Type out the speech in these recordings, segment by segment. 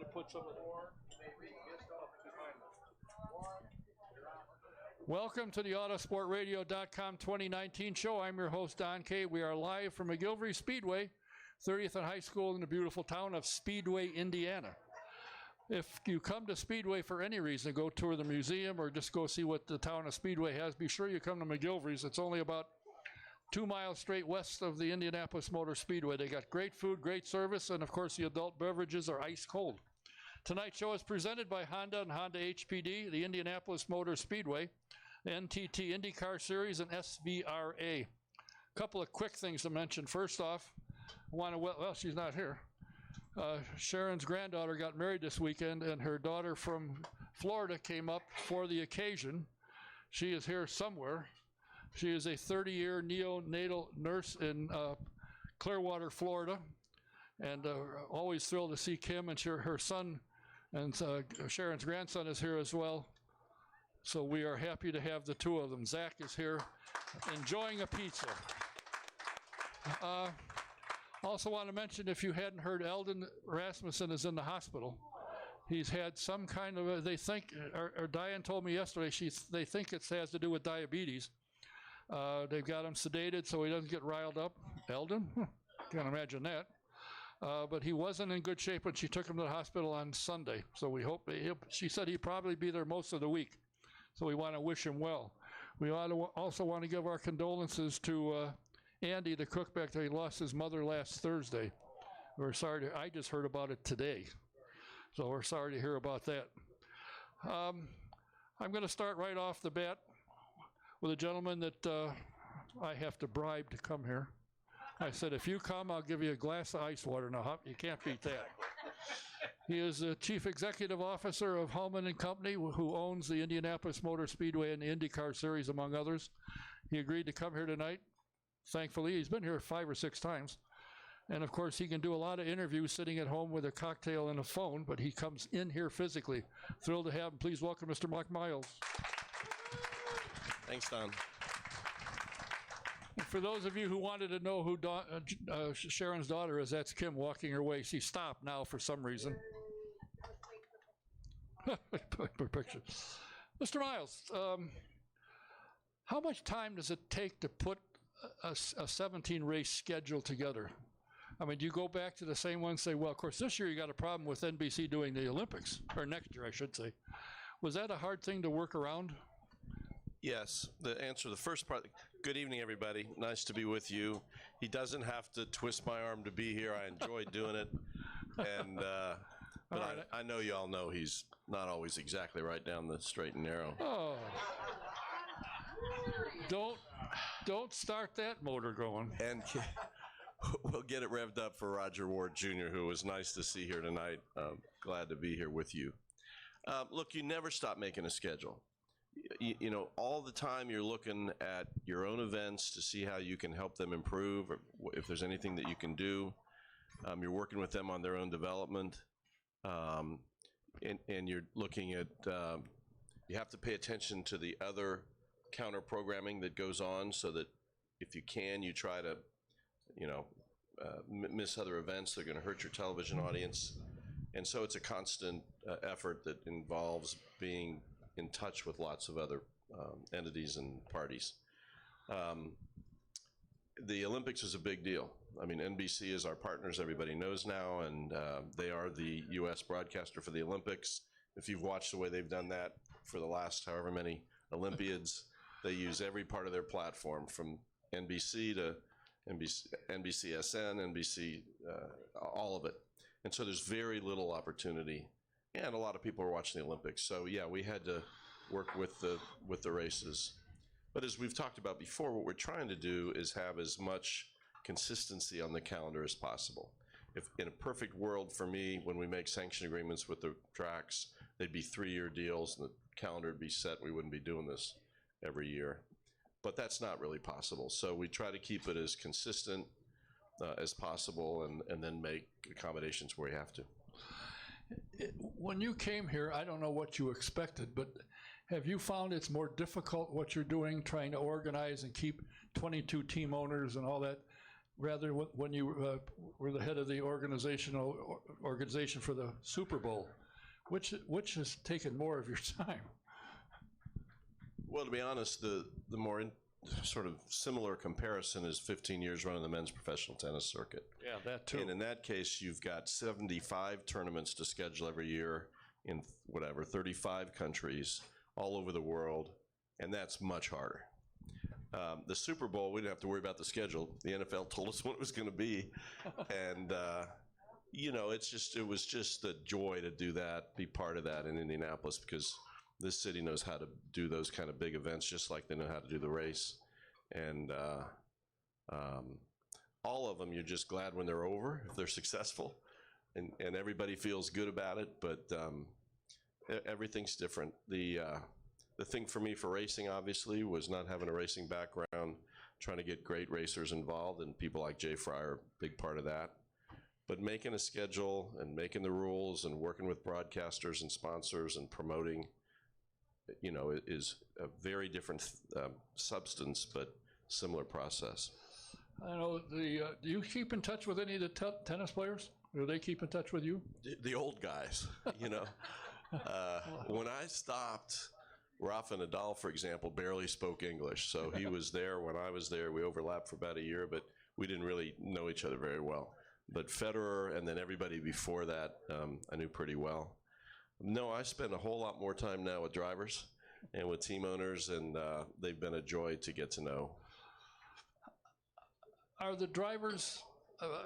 going to put some of the... Welcome to the Autosportradio.com 2019 show. I'm your host, Don Kay. We are live from McGillivray Speedway, 30th and High School in the beautiful town of Speedway, Indiana. If you come to Speedway for any reason, go tour the museum or just go see what the town of Speedway has, be sure you come to McGillivrays. It's only about 2 miles straight west of the Indianapolis Motor Speedway. They got great food, great service, and of course the adult beverages are ice cold. Tonight's show is presented by Honda and Honda HPD, the Indianapolis Motor Speedway, NTT IndyCar Series, and SVRA. A couple of quick things to mention. First off, well, she's not here. Sharon's granddaughter got married this weekend, and her daughter from Florida came up for the occasion. She is here somewhere. She is a 30-year neonatal nurse in Clearwater, Florida, and always thrilled to see Kim, and her son and Sharon's grandson is here as well. So we are happy to have the two of them. Zach is here enjoying a pizza. Also want to mention, if you hadn't heard, Eldon Rasmussen is in the hospital. He's had some kind of, they think, or Diane told me yesterday, they think it has to do with diabetes. They've got him sedated so he doesn't get riled up. Eldon? Can't imagine that. But he wasn't in good shape when she took him to the hospital on Sunday. So we hope, she said he'd probably be there most of the week. So we want to wish him well. We also want to give our condolences to Andy, the cook back there. He lost his mother last Thursday. We're sorry I just heard about it today. So we're sorry to hear about that. I'm going to start right off the bat with a gentleman that I have to bribe to come here. I said, if you come, I'll give you a glass of ice water. Now, you can't beat that. He is the Chief Executive Officer of Hulman Company, who owns the Indianapolis Motor Speedway and the IndyCar Series, among others. He agreed to come here tonight. Thankfully, he's been here 5 or 6 times. And of course, he can do a lot of interviews sitting at home with a cocktail and a phone, but he comes in here physically. Thrilled to have him. Please welcome Mr. Mike Miles. Thanks, Don. And for those of you who wanted to know who Sharon's daughter is, that's Kim walking her way. She stopped now for some reason. Picture. Mr. Miles, how much time does it take to put a 17 race schedule together? I mean, do you go back to the same one and say, well, of course, this year you got a problem with NBC doing the Olympics, or next year, I should say. Was that a hard thing to work around? Yes, the answer to the first part. Good evening, everybody. Nice to be with you. He doesn't have to twist my arm to be here. I enjoy doing it. And but right. I know you all know he's not always exactly right down the straight and narrow. Oh. Don't start that motor going. And we'll get it revved up for Rodger Ward Jr., who was nice to see here tonight. Glad to be here with you. Look, you never stop making a schedule. You know, all the time you're looking at your own events to see how you can help them improve, or if there's anything that you can do. You're working with them on their own development, and you're looking at, you have to pay attention to the other counter programming that goes on, so that if you can, you try to, you know, miss other events that are going to hurt your television audience. And so it's a constant effort that involves being in touch with lots of other entities and parties. The Olympics is a big deal. I mean, NBC is our partners, everybody knows now, and they are the U.S. broadcaster for the Olympics. If you've watched the way they've done that for the last however many Olympiads, they use every part of their platform, from NBC to NBCSN, NBC, all of it. And so there's very little opportunity, and a lot of people are watching the Olympics. So yeah, we had to work with the races. But as we've talked about before, what we're trying to do is have as much consistency on the calendar as possible. If in a perfect world for me, when we make sanction agreements with the tracks, they'd be 3-year deals and the calendar would be set. We wouldn't be doing this every year. But that's not really possible. So we try to keep it as consistent as possible, and then make accommodations where we have to. When you came here, I don't know what you expected, but have you found it's more difficult what you're doing, trying to organize and keep 22 team owners and all that? rather when you were the head of the organization for the Super Bowl, which has taken more of your time? Well, to be honest, the more sort of similar comparison is 15 years running the men's professional tennis circuit. Yeah, that too. And in that case, you've got 75 tournaments to schedule every year in 35 countries all over the world, and that's much harder. The Super Bowl, we didn't have to worry about the schedule. The NFL told us what it was going to be, and it was just the joy to do that, be part of that in Indianapolis, because this city knows how to do those kind of big events just like they know how to do the race. And all of them, you're just glad when they're over, if they're successful, and everybody feels good about it, but everything's different. The thing for me for racing, obviously, was not having a racing background, trying to get great racers involved, and people like Jay Fry are a big part of that. But making a schedule and making the rules and working with broadcasters and sponsors and promoting, is a very different substance, but similar process. I know do you keep in touch with any of the tennis players? Do they keep in touch with you? The old guys, When I stopped, Rafa Nadal, for example, barely spoke English. So he was there when I was there. We overlapped for about a year, but we didn't really know each other very well. But Federer and then everybody before that, I knew pretty well. No, I spend a whole lot more time now with drivers and with team owners, and they've been a joy to get to know. Are the drivers,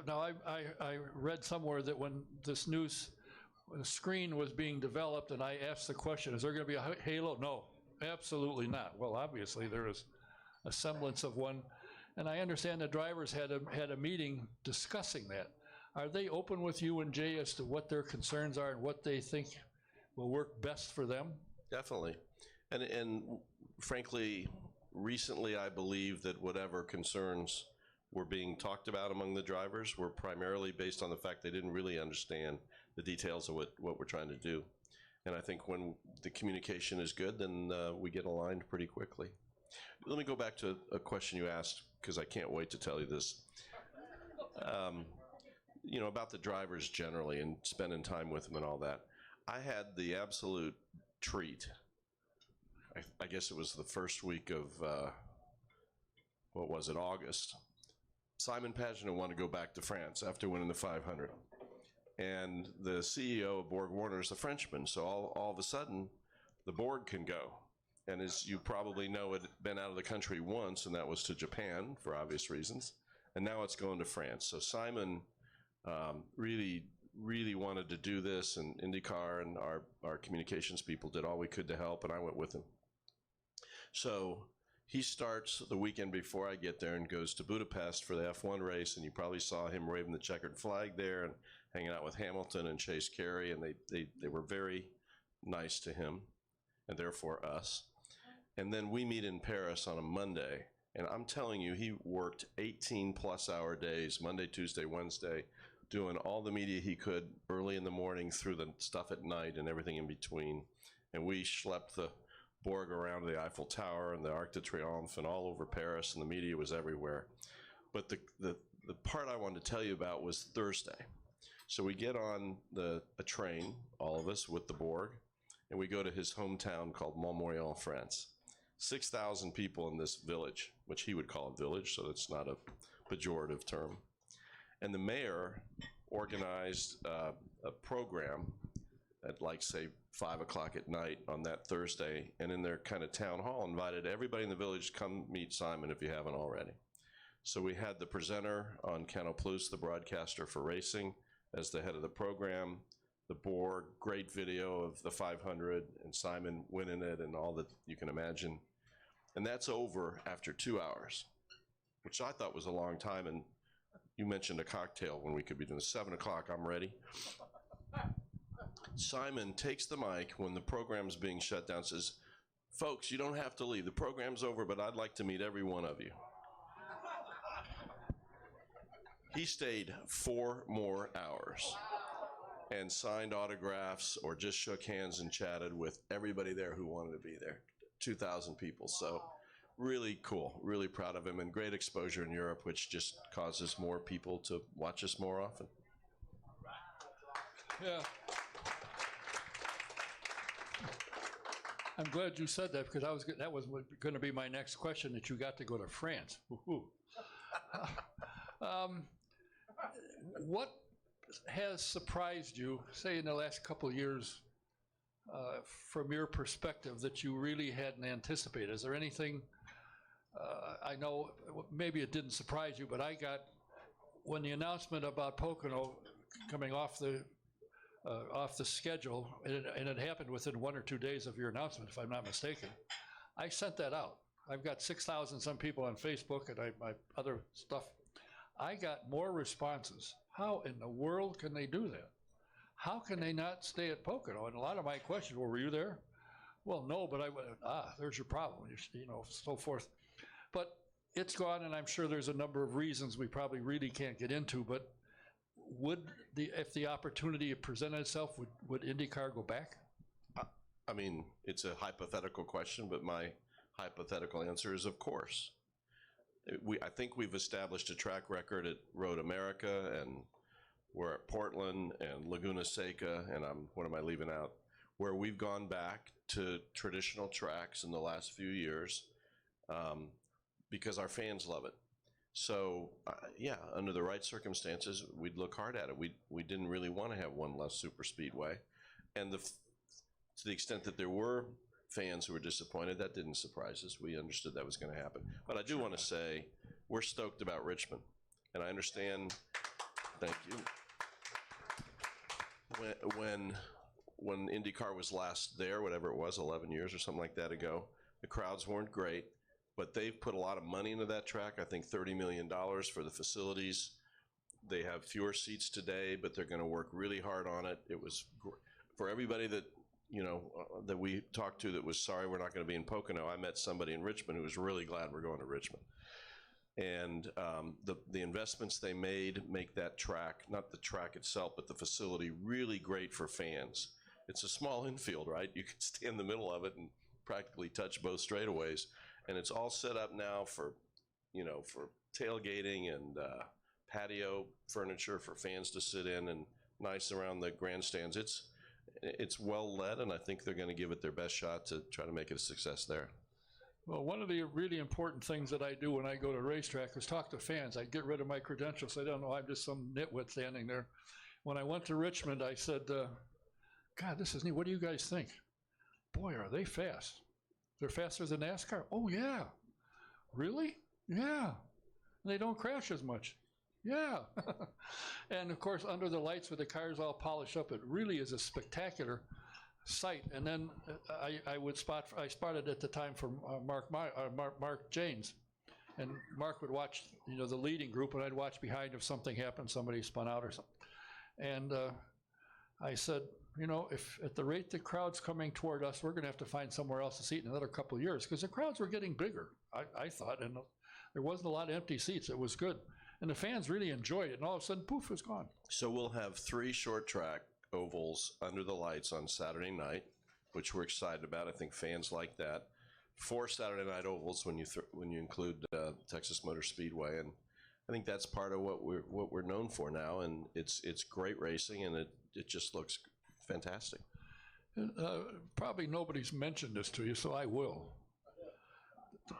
now I read somewhere that when this news screen was being developed and I asked the question, is there going to be a halo? No, absolutely not. Well, obviously there is a semblance of one. And I understand the drivers had a meeting discussing that. Are they open with you and Jay as to what their concerns are and what they think will work best for them? Definitely. And frankly, recently I believe that whatever concerns were being talked about among the drivers were primarily based on the fact they didn't really understand the details of what we're trying to do. And I think when the communication is good, then we get aligned pretty quickly. Let me go back to a question you asked, because I can't wait to tell you this. About the drivers generally and spending time with them and all that. I had the absolute treat. I guess it was the first week of, August. Simon Pagenaud wanted to go back to France after winning the 500. And the CEO of Borg Warner is a Frenchman, so all of a sudden, the Borg can go. And as you probably know, it had been out of the country once, and that was to Japan for obvious reasons. And now it's going to France. So Simon really wanted to do this, and IndyCar and our communications people did all we could to help, and I went with him. So he starts the weekend before I get there and goes to Budapest for the F1 race, and you probably saw him waving the checkered flag there and hanging out with Hamilton and Chase Carey, and they were very nice to him, and therefore us. And then we meet in Paris on a Monday, and I'm telling you, he worked 18-plus hour days, Monday, Tuesday, Wednesday, doing all the media he could early in the morning through the stuff at night and everything in between. And we schlepped the Borg around the Eiffel Tower and the Arc de Triomphe and all over Paris, and the media was everywhere. But the part I wanted to tell you about was Thursday. So we get on a train, all of us, with the Borg, and we go to his hometown called Montmorillon, France. 6,000 people in this village, which he would call a village, so it's not a pejorative term. And the mayor organized a program at, like, say, 5 o'clock at night on that Thursday, and in their kind of town hall invited everybody in the village to come meet Simon if you haven't already. So we had the presenter on Canal Plus, the broadcaster for racing, as the head of the program, the Borg, great video of the 500 and Simon winning it and all that you can imagine. And that's over after 2 hours, which I thought was a long time. And you mentioned a cocktail when we could be doing 7 o'clock, I'm ready. Simon takes the mic when the program's being shut down, says, "Folks, you don't have to leave. The program's over, but I'd like to meet every one of you." He stayed 4 more hours and signed autographs or just shook hands and chatted with everybody there who wanted to be there, 2,000 people. So really cool, really proud of him, and great exposure in Europe, which just causes more people to watch us more often. Yeah. I'm glad you said that, because that was going to be my next question, that you got to go to France. What has surprised you, say in the last couple of years, from your perspective, that you really hadn't anticipated? Is there anything, I know maybe it didn't surprise you, but when the announcement about Pocono coming off the schedule, and it happened within 1 or 2 days of your announcement, if I'm not mistaken, I sent that out. I've got 6,000 some people on Facebook and my other stuff. I got more responses. How in the world can they do that? How can they not stay at Pocono? And a lot of my questions were you there? Well, no, but I went, there's your problem, so forth. But it's gone, and I'm sure there's a number of reasons we probably really can't get into, but if the opportunity presented itself, would IndyCar go back? I mean, it's a hypothetical question, but my hypothetical answer is of course. I think we've established a track record at Road America, and we're at Portland and Laguna Seca, and what am I leaving out? Where we've gone back to traditional tracks in the last few years because our fans love it. So, yeah, under the right circumstances, we'd look hard at it. We didn't really want to have one less super speedway. And to the extent that there were fans who were disappointed, that didn't surprise us. We understood that was going to happen. But I do want to say we're stoked about Richmond. And I understand, thank you. When IndyCar was last there, whatever it was, 11 years or something like that ago, the crowds weren't great. But they've put a lot of money into that track. I think $30 million for the facilities. They have fewer seats today, but they're going to work really hard on it. It was for everybody that that we talked to that was sorry we're not going to be in Pocono. I met somebody in Richmond who was really glad we're going to Richmond. And the investments they made make that track, not the track itself, but the facility, really great for fans. It's a small infield, right? You can stay in the middle of it and practically touch both straightaways. And it's all set up now for tailgating and patio furniture for fans to sit in, and nice around the grandstands. It's well led, and I think they're going to give it their best shot to try to make it a success there. Well, one of the really important things that I do when I go to a racetrack is talk to fans. I get rid of my credentials. So I don't know, I'm just some nitwit standing there. When I went to Richmond, I said, God, this is neat. What do you guys think? Boy, are they fast. They're faster than NASCAR? Oh, yeah. Really? Yeah. They don't crash as much. Yeah. And, of course, under the lights with the cars all polished up, it really is a spectacular sight. And then I spotted at the time from Mark James. And Mark would watch, the leading group, and I'd watch behind if something happened, somebody spun out or something. And I said, if at the rate the crowd's coming toward us, we're going to have to find somewhere else to seat in another couple of years, because the crowds were getting bigger, I thought, and there wasn't a lot of empty seats. It was good. And the fans really enjoyed it, and all of a sudden, poof, it was gone. So we'll have 3 short track ovals under the lights on Saturday night, which we're excited about. I think fans like that. 4 Saturday night ovals when you include Texas Motor Speedway, and I think that's part of what we're known for now, and it's great racing, and it just looks fantastic. Probably nobody's mentioned this to you, so I will.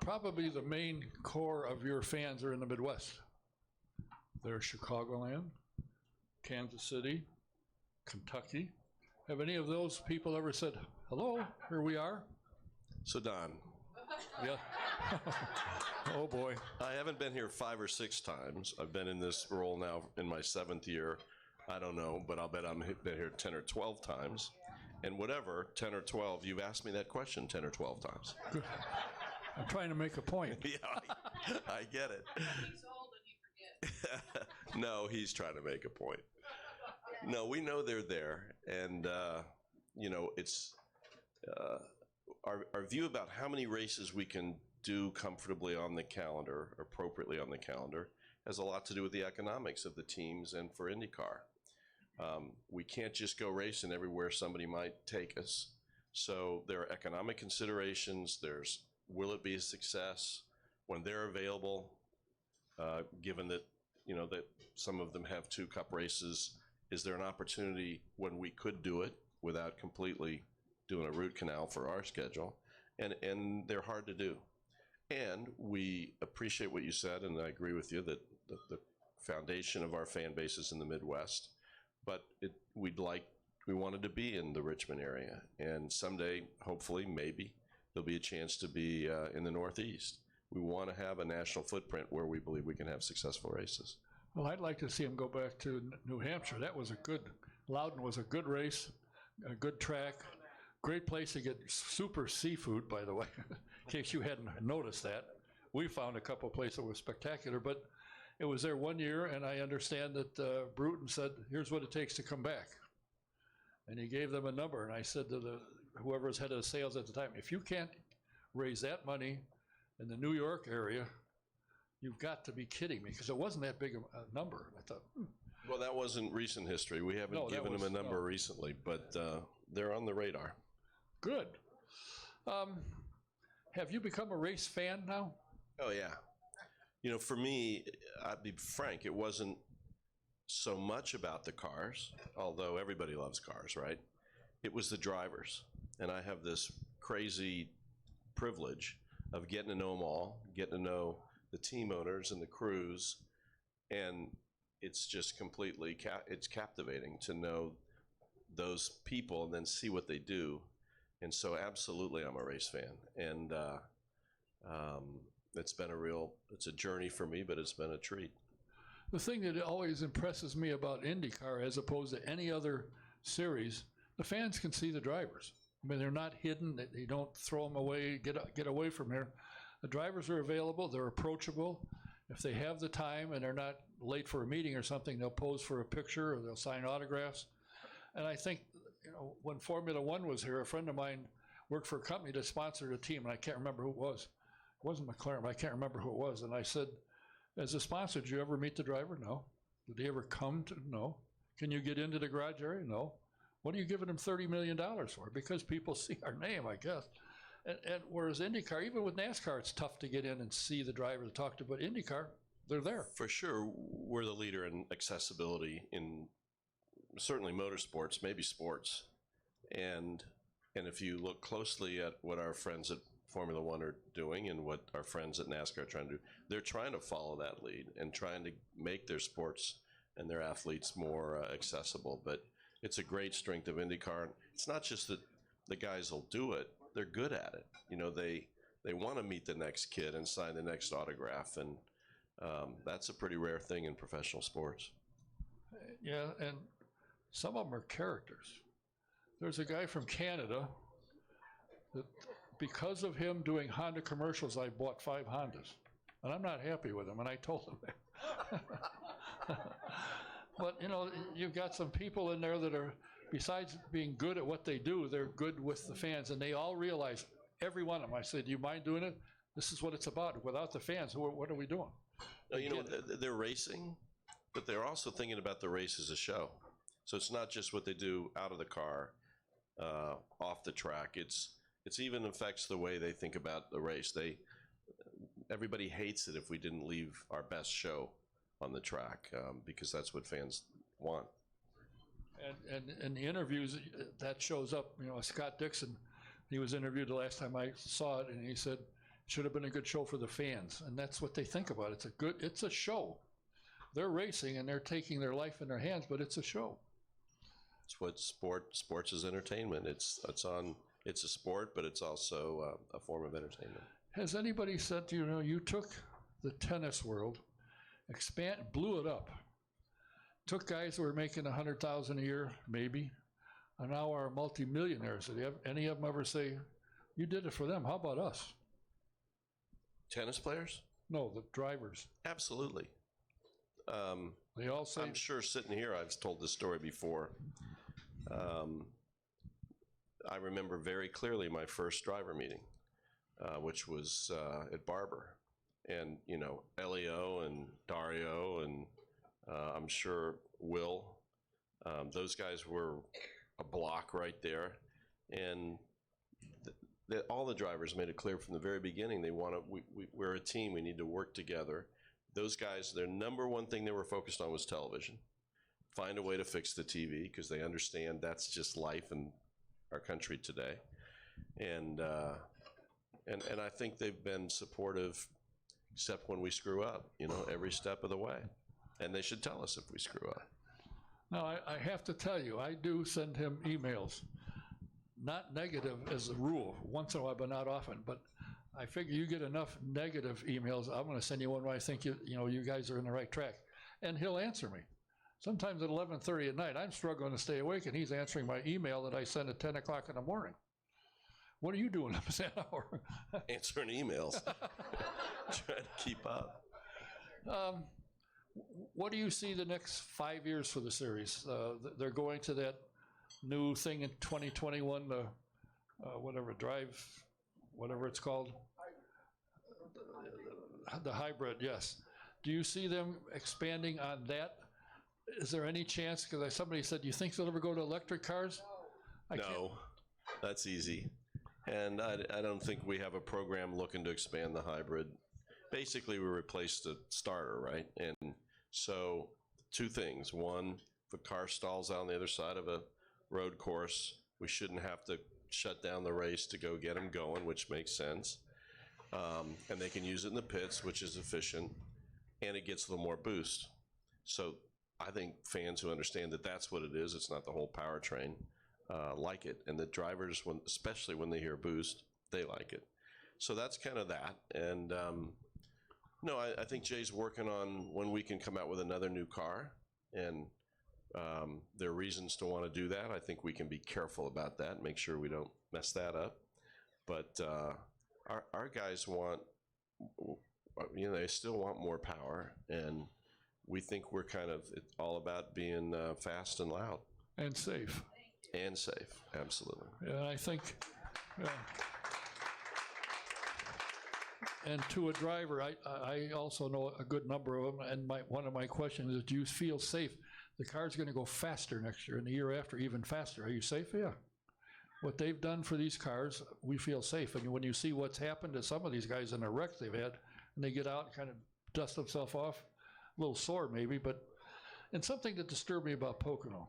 Probably the main core of your fans are in the Midwest. They're Chicagoland, Kansas City, Kentucky. Have any of those people ever said, hello, here we are? So Don. Yeah. Oh boy. I haven't been here 5 or 6 times. I've been in this role now in my 7th year. I don't know, but I'll bet I've been here 10 or 12 times. And whatever, 10 or 12, you've asked me that question 10 or 12 times. Good. I'm trying to make a point. Yeah, I get it. He's old and he forgets. No, he's trying to make a point. No, we know they're there. And, it's our view about how many races we can do comfortably on the calendar, appropriately on the calendar, has a lot to do with the economics of the teams and for IndyCar. We can't just go racing everywhere somebody might take us. So there are economic considerations, there's will it be a success when they're available? Given that, that some of them have 2 cup races, is there an opportunity when we could do it without completely doing a root canal for our schedule? And they're hard to do. And we appreciate what you said, and I agree with you that the foundation of our fan base is in the Midwest, but we wanted to be in the Richmond area, and someday, hopefully, maybe, there'll be a chance to be in the Northeast. We want to have a national footprint where we believe we can have successful races. Well, I'd like to see him go back to New Hampshire. That was Loudon was a good race, a good track, great place to get super seafood, by the way, in case you hadn't noticed that. We found a couple of places that were spectacular, but it was there one year, and I understand that Bruton said, here's what it takes to come back. And he gave them a number, and I said to whoever was head of sales at the time, if you can't raise that money in the New York area, you've got to be kidding me, because it wasn't that big a number. I thought, Well, that wasn't recent history. We haven't given them a number recently, but they're on the radar. Good. Have you become a race fan now? Oh, yeah. For me, I'll be frank, it wasn't so much about the cars, although everybody loves cars, right? It was the drivers. And I have this crazy privilege of getting to know them all, getting to know the team owners and the crews, and it's just completely, it's captivating to know those people and then see what they do. And so absolutely I'm a race fan. And it's a journey for me, but it's been a treat. The thing that always impresses me about IndyCar as opposed to any other series, the fans can see the drivers. I mean, they're not hidden. They don't throw them away, get away from here. The drivers are available. They're approachable. If they have the time and they're not late for a meeting or something, they'll pose for a picture or they'll sign autographs. And I think, when Formula One was here, a friend of mine worked for a company that sponsored a team, and I can't remember who it was. It wasn't McLaren, but I can't remember who it was. And I said, as a sponsor, did you ever meet the driver? No. Did they ever come to? No. Can you get into the garage area? No. What are you giving them $30 million for? Because people see our name, I guess. And whereas IndyCar, even with NASCAR, it's tough to get in and see the driver to talk to, but IndyCar, they're there. For sure, we're the leader in accessibility in certainly motorsports, maybe sports. And if you look closely at what our friends at Formula One are doing and what our friends at NASCAR are trying to do, they're trying to follow that lead and trying to make their sports and their athletes more accessible. But it's a great strength of IndyCar. It's not just that the guys will do it, they're good at it. They want to meet the next kid and sign the next autograph, and that's a pretty rare thing in professional sports. Yeah, and some of them are characters. There's a guy from Canada that, because of him doing Honda commercials, I bought 5 Hondas. And I'm not happy with him, and I told him that. But, you've got some people in there that are, besides being good at what they do, they're good with the fans, and they all realize, every one of them, I said, do you mind doing it? This is what it's about. Without the fans, what are we doing? No, they're racing, but they're also thinking about the race as a show. So it's not just what they do out of the car, off the track. It's even affects the way they think about the race. Everybody hates it if we didn't leave our best show on the track, because that's what fans want. And in the interviews, that shows up. Scott Dixon, he was interviewed the last time I saw it, and he said, it should have been a good show for the fans. And that's what they think about. It's a show. They're racing and they're taking their life in their hands, but it's a show. It's what sports is entertainment. It's a sport, but it's also a form of entertainment. Has anybody said to you, you took the tennis world, blew it up, took guys who were making $100,000 a year, maybe, and now are multimillionaires. Did any of them ever say, you did it for them, how about us? Tennis players? No, the drivers. Absolutely. They all say, I'm sure sitting here, I've told this story before. I remember very clearly my first driver meeting, which was at Barber. And, Elio and Dario and I'm sure Will, those guys were a block right there. And all the drivers made it clear from the very beginning they want to. We're a team. We need to work together. Those guys, their number one thing they were focused on was television. Find a way to fix the TV because they understand that's just life in our country today. And I think they've been supportive, except when we screw up, every step of the way. And they should tell us if we screw up. Now, I have to tell you, I do send him emails. Not negative as a rule, once in a while, but not often. But I figure you get enough negative emails, I'm going to send you one where I think you guys are in the right track. And he'll answer me. Sometimes at 11:30 at night, I'm struggling to stay awake, and he's answering my email that I send at 10 o'clock in the morning. What are you doing up at that hour? Answering emails. Trying to keep up. What do you see the next 5 years for the series? They're going to that new thing in 2021, whatever it's called. The hybrid, yes. Do you see them expanding on that? Is there any chance, because somebody said, do you think they'll ever go to electric cars? No, that's easy. And I don't think we have a program looking to expand the hybrid. Basically, we replaced the starter, right? And so 2 things. One, if a car stalls out on the other side of a road course, we shouldn't have to shut down the race to go get them going, which makes sense. And they can use it in the pits, which is efficient, and it gets a little more boost. So I think fans who understand that that's what it is, it's not the whole powertrain, like it. And the drivers, especially when they hear boost, they like it. So that's kind of that. And no, I think Jay's working on when we can come out with another new car. And there are reasons to want to do that. I think we can be careful about that, make sure we don't mess that up. But our guys want, they still want more power. And we think we're kind of all about being fast and loud. And safe. And safe, absolutely. Yeah, I think, and to a driver, I also know a good number of them, and one of my questions is, do you feel safe? The car's going to go faster next year, and the year after even faster. Are you safe? Yeah. What they've done for these cars, we feel safe. And when you see what's happened to some of these guys in the wrecks they've had, and they get out and kind of dust themselves off, a little sore maybe, and something that disturbed me about Pocono.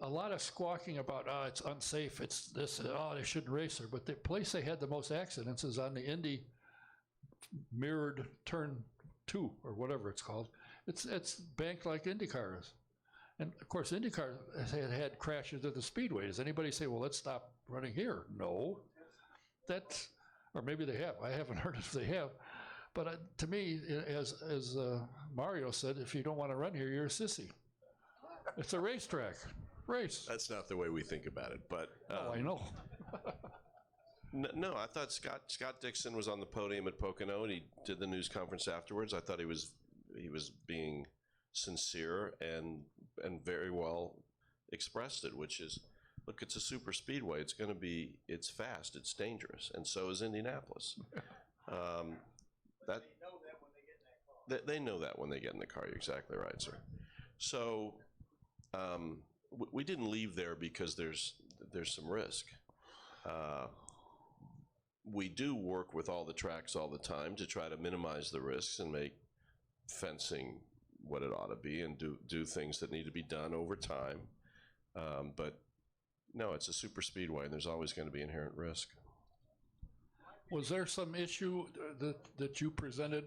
A lot of squawking about, it's unsafe, it's this, they shouldn't race there. But the place they had the most accidents is on the Indy mirrored turn 2, or whatever it's called. It's banked like IndyCar is. And of course, IndyCar has had crashes at the Speedway. Does anybody say, well, let's stop running here? No. Or maybe they have. I haven't heard if they have. But to me, as Mario said, if you don't want to run here, you're a sissy. It's a racetrack. Race. That's not the way we think about it, but I know. no, I thought Scott Dixon was on the podium at Pocono, and he did the news conference afterwards. I thought he was being sincere and very well expressed it, which is, look, it's a super speedway. It's fast, it's dangerous, and so is Indianapolis. They know that when they get in the car. You're exactly right, sir. So we didn't leave there because there's some risk. We do work with all the tracks all the time to try to minimize the risks and make fencing what it ought to be, and do things that need to be done over time. But no, it's a super speedway, and there's always going to be inherent risk. Was there some issue that you presented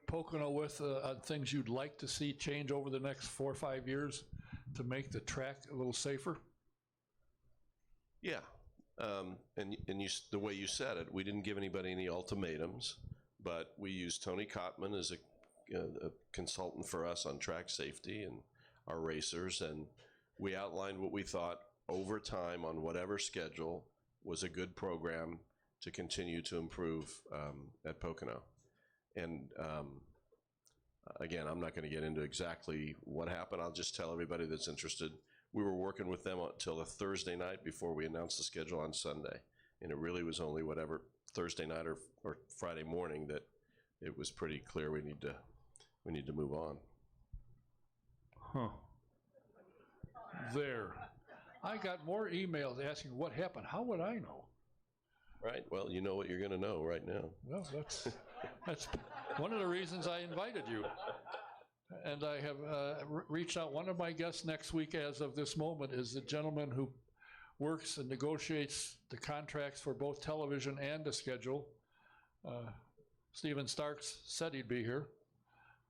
Pocono with on things you'd like to see change over the next 4 or 5 years to make the track a little safer? Yeah, and the way you said it, we didn't give anybody any ultimatums, but we used Tony Kottman as a consultant for us on track safety and our racers, and we outlined what we thought over time on whatever schedule was a good program to continue to improve at Pocono. And again, I'm not going to get into exactly what happened. I'll just tell everybody that's interested, we were working with them until a Thursday night before we announced the schedule on Sunday. And it really was only whatever Thursday night or Friday morning that it was pretty clear we need to move on. Huh. There. I got more emails asking what happened. How would I know? Right, well, you know what you're gonna know right now. Well, that's one of the reasons I invited you. And I have reached out. One of my guests next week, as of this moment, is the gentleman who works and negotiates the contracts for both television and the schedule. Stephen Starks said he'd be here,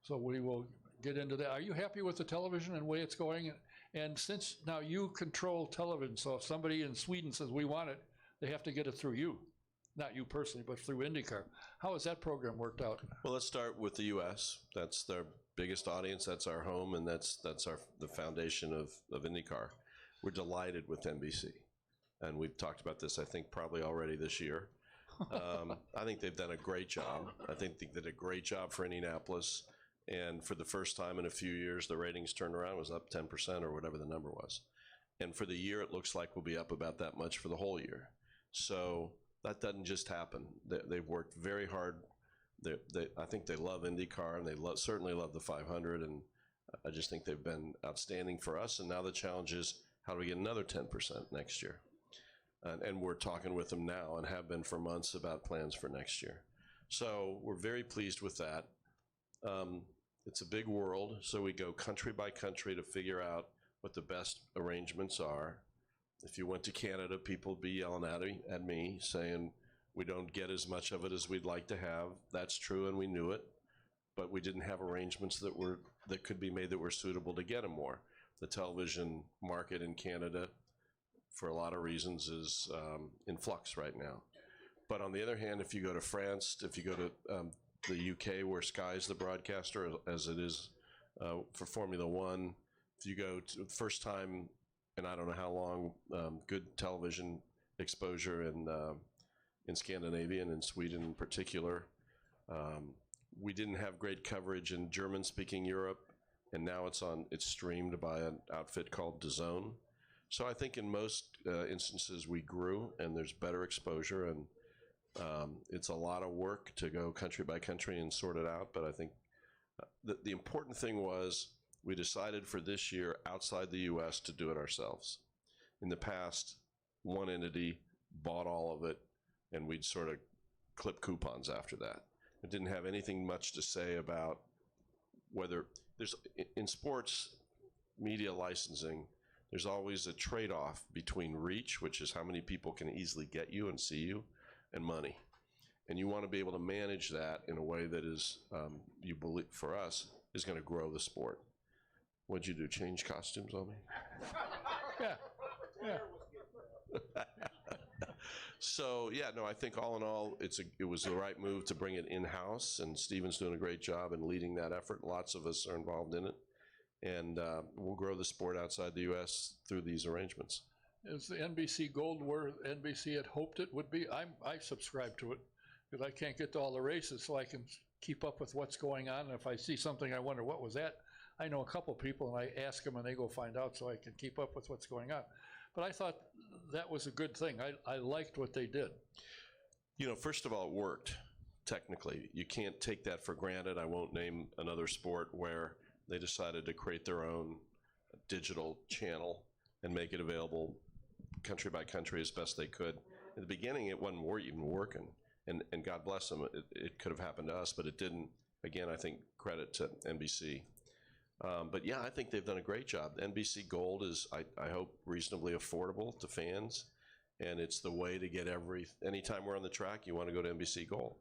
so we will get into that. Are you happy with the television and the way it's going? And since now you control television, so if somebody in Sweden says we want it, they have to get it through you. Not you personally, but through IndyCar. How has that program worked out? Well, let's start with the U.S. That's their biggest audience. That's our home, and that's the foundation of IndyCar. We're delighted with NBC, and we've talked about this, I think, probably already this year. I think they've done a great job. I think they did a great job for Indianapolis, and for the first time in a few years, the ratings turned around. It was up 10% or whatever the number was. And for the year, it looks like we'll be up about that much for the whole year. So that doesn't just happen. They've worked very hard. I think they love IndyCar, and they certainly love the 500, and I just think they've been outstanding for us. And now the challenge is, how do we get another 10% next year? And we're talking with them now and have been for months about plans for next year. So we're very pleased with that. It's a big world, so we go country by country to figure out what the best arrangements are. If you went to Canada, people would be yelling at me saying, we don't get as much of it as we'd like to have. That's true, and we knew it, but we didn't have arrangements that could be made that were suitable to get them more. The television market in Canada, for a lot of reasons, is in flux right now. But on the other hand, if you go to France, if you go to the UK, where Sky's the broadcaster, as it is for Formula One, if you go to the first time, and I don't know how long, good television exposure in Scandinavia and in Sweden in particular. We didn't have great coverage in German-speaking Europe, and now it's streamed by an outfit called DAZN. So I think in most instances we grew, and there's better exposure, and it's a lot of work to go country by country and sort it out. But I think the important thing was we decided for this year outside the U.S. to do it ourselves. In the past, one entity bought all of it, and we'd sort of clip coupons after that. It didn't have anything much to say about whether there's, in sports media licensing, there's always a trade-off between reach, which is how many people can easily get you and see you, and money. And you want to be able to manage that in a way that is, you believe, for us, is going to grow the sport. What'd you do, change costumes on me? Yeah. So, yeah, no, I think all in all, it was the right move to bring it in-house, and Stephen's doing a great job in leading that effort. Lots of us are involved in it, and we'll grow the sport outside the U.S. through these arrangements. Is the NBC Gold where NBC had hoped it would be? I subscribe to it because I can't get to all the races, so I can keep up with what's going on. And if I see something I wonder what was that, I know a couple people and I ask them and they go find out so I can keep up with what's going on. But I thought that was a good thing. I liked what they did. You know, first of all, it worked technically. You can't take that for granted. I won't name another sport where they decided to create their own digital channel and make it available country by country as best they could. In the beginning, it wasn't even working, and God bless them. It could have happened to us, but it didn't. Again, I think credit to NBC. But yeah, I think they've done a great job. NBC Gold is, I hope, reasonably affordable to fans, and it's the way to get anytime we're on the track, you want to go to NBC Gold.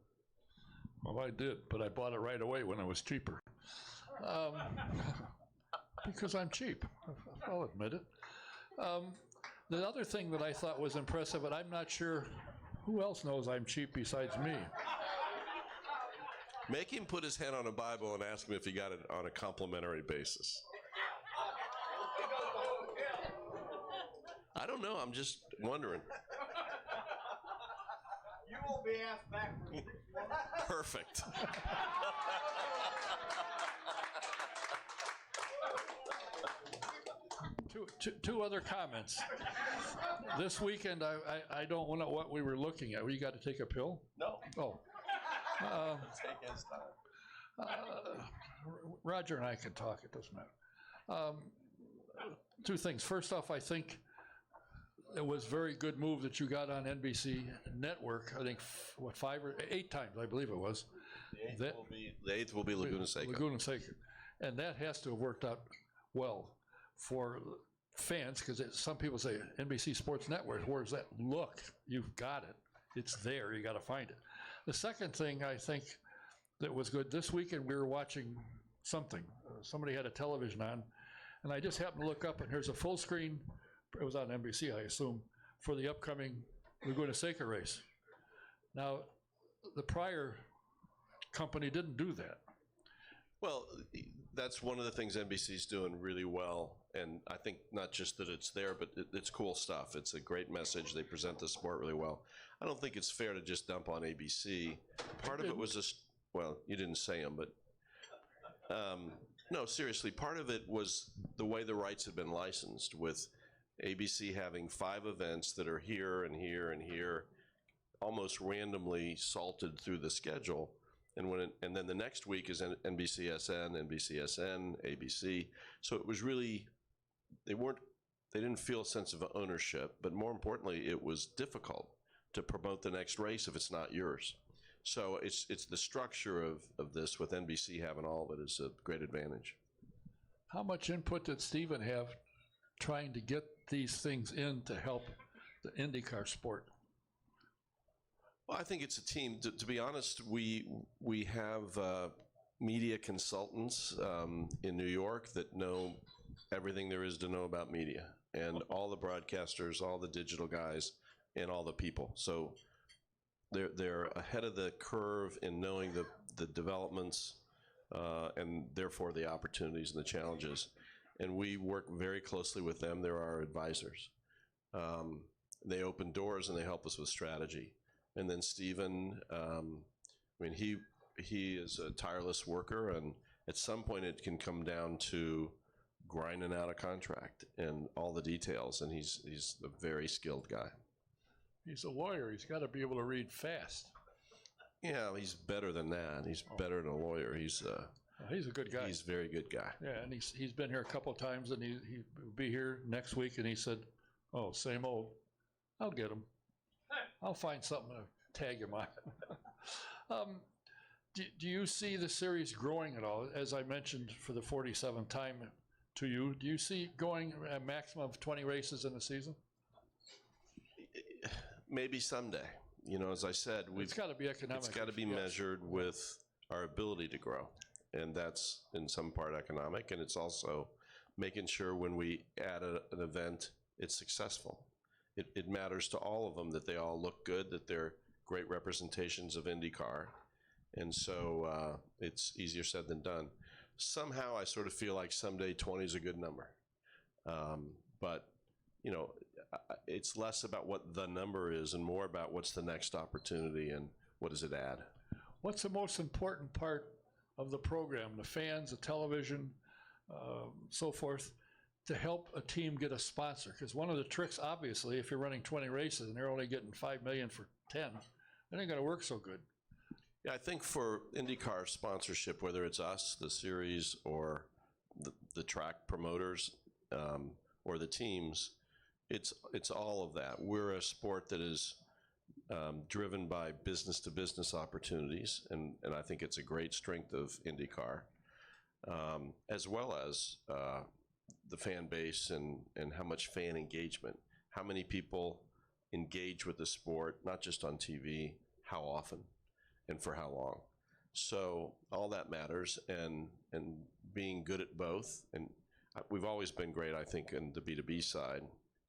Well, I did, but I bought it right away when it was cheaper. Because I'm cheap, I'll admit it. The other thing that I thought was impressive, and I'm not sure who else knows I'm cheap besides me. Make him put his hand on a Bible and ask him if he got it on a complimentary basis. I don't know, I'm just wondering. You won't be asked back. Perfect. Two other comments. This weekend, I don't know what we were looking at. You got to take a pill? No. Oh. Take his time. Rodger and I can talk, it doesn't matter. Two things. First off, I think it was very good move that you got on NBC Network. I think, 5 or 8 times, I believe it was. The eighth will be Laguna Seca. Laguna Seca. And that has to have worked out well for fans, because some people say, NBC Sports Network, where's that? Look, you've got it. It's there. You got to find it. The second thing I think that was good, this weekend we were watching something. Somebody had a television on, and I just happened to look up, and here's a full screen, it was on NBC, I assume, for the upcoming Laguna Seca race. Now, the prior company didn't do that. Well, that's one of the things NBC's doing really well, and I think not just that it's there, but it's cool stuff. It's a great message. They present the sport really well. I don't think it's fair to just dump on ABC. Part of it was just, well, you didn't say them, but no, seriously, part of it was the way the rights have been licensed, with ABC having 5 events that are here and here and here, almost randomly salted through the schedule. And then the next week is NBCSN, NBCSN, ABC. So it was really, they didn't feel a sense of ownership, but more importantly, it was difficult to promote the next race if it's not yours. So it's the structure of this, with NBC having all of it, is a great advantage. How much input did Stephen have trying to get these things in to help the IndyCar sport? Well, I think it's a team. To be honest, we have media consultants in New York that know everything there is to know about media, and all the broadcasters, all the digital guys, and all the people. So they're ahead of the curve in knowing the developments and therefore the opportunities and the challenges. And we work very closely with them. They're our advisors. They open doors and they help us with strategy. And then Stephen, I mean, he is a tireless worker, and at some point it can come down to grinding out a contract and all the details, and he's a very skilled guy. He's a lawyer. He's got to be able to read fast. Yeah, he's better than that. He's better than a lawyer. He's a good guy. He's a very good guy. Yeah, and he's been here a couple of times, and he'll be here next week, and he said, oh, same old. I'll get him. I'll find something to tag him on. Do you see the series growing at all? As I mentioned for the 47th time to you, do you see going a maximum of 20 races in a season? Maybe someday. You know, as I said, it's got to be economic. It's got to be measured with our ability to grow, and that's in some part economic, and it's also making sure when we add an event, it's successful. It matters to all of them that they all look good, that they're great representations of IndyCar, and so it's easier said than done. Somehow I sort of feel like someday 20 is a good number, but you know, it's less about what the number is and more about what's the next opportunity and what does it add. What's the most important part of the program, the fans, the television, so forth, to help a team get a sponsor? Because one of the tricks, obviously, if you're running 20 races and they're only getting $5 million for 10, it ain't going to work so good. Yeah, I think for IndyCar sponsorship, whether it's us, the series, or the track promoters, or the teams, it's all of that. We're a sport that is driven by business-to-business opportunities, and I think it's a great strength of IndyCar, as well as the fan base and how much fan engagement, how many people engage with the sport, not just on TV, how often and for how long. So all that matters, and being good at both. And we've always been great, I think, in the B2B side,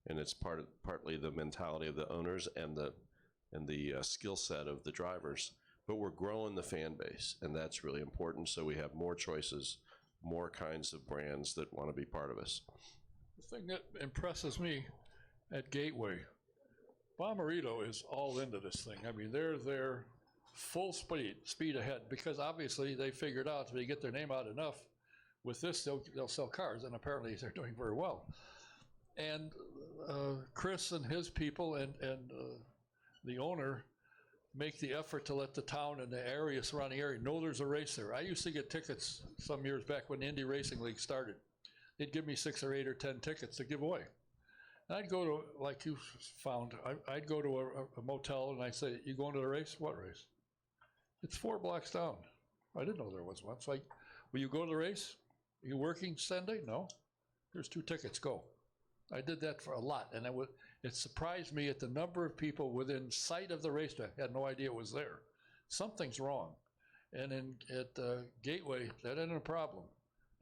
and it's partly the mentality of the owners and the skill set of the drivers. But we're growing the fan base, and that's really important. So we have more choices, more kinds of brands that want to be part of us. The thing that impresses me at Gateway, Bomarito is all into this thing. I mean, they're full speed ahead, because obviously they figured out if they get their name out enough, with this they'll sell cars, and apparently they're doing very well. And Chris and his people and the owner make the effort to let the town and the area, surrounding area, know there's a race there. I used to get tickets some years back when the Indy Racing League started. They'd give me 6 or 8 or 10 tickets to give away. And I'd go to, like you found, I'd go to a motel and I'd say, you going to the race? What race? It's 4 blocks down. I didn't know there was one. It's like, will you go to the race? Are you working Sunday? No. There's 2 tickets, go. I did that for a lot, and it surprised me at the number of people within sight of the racetrack had no idea it was there. Something's wrong. And at Gateway, that isn't a problem.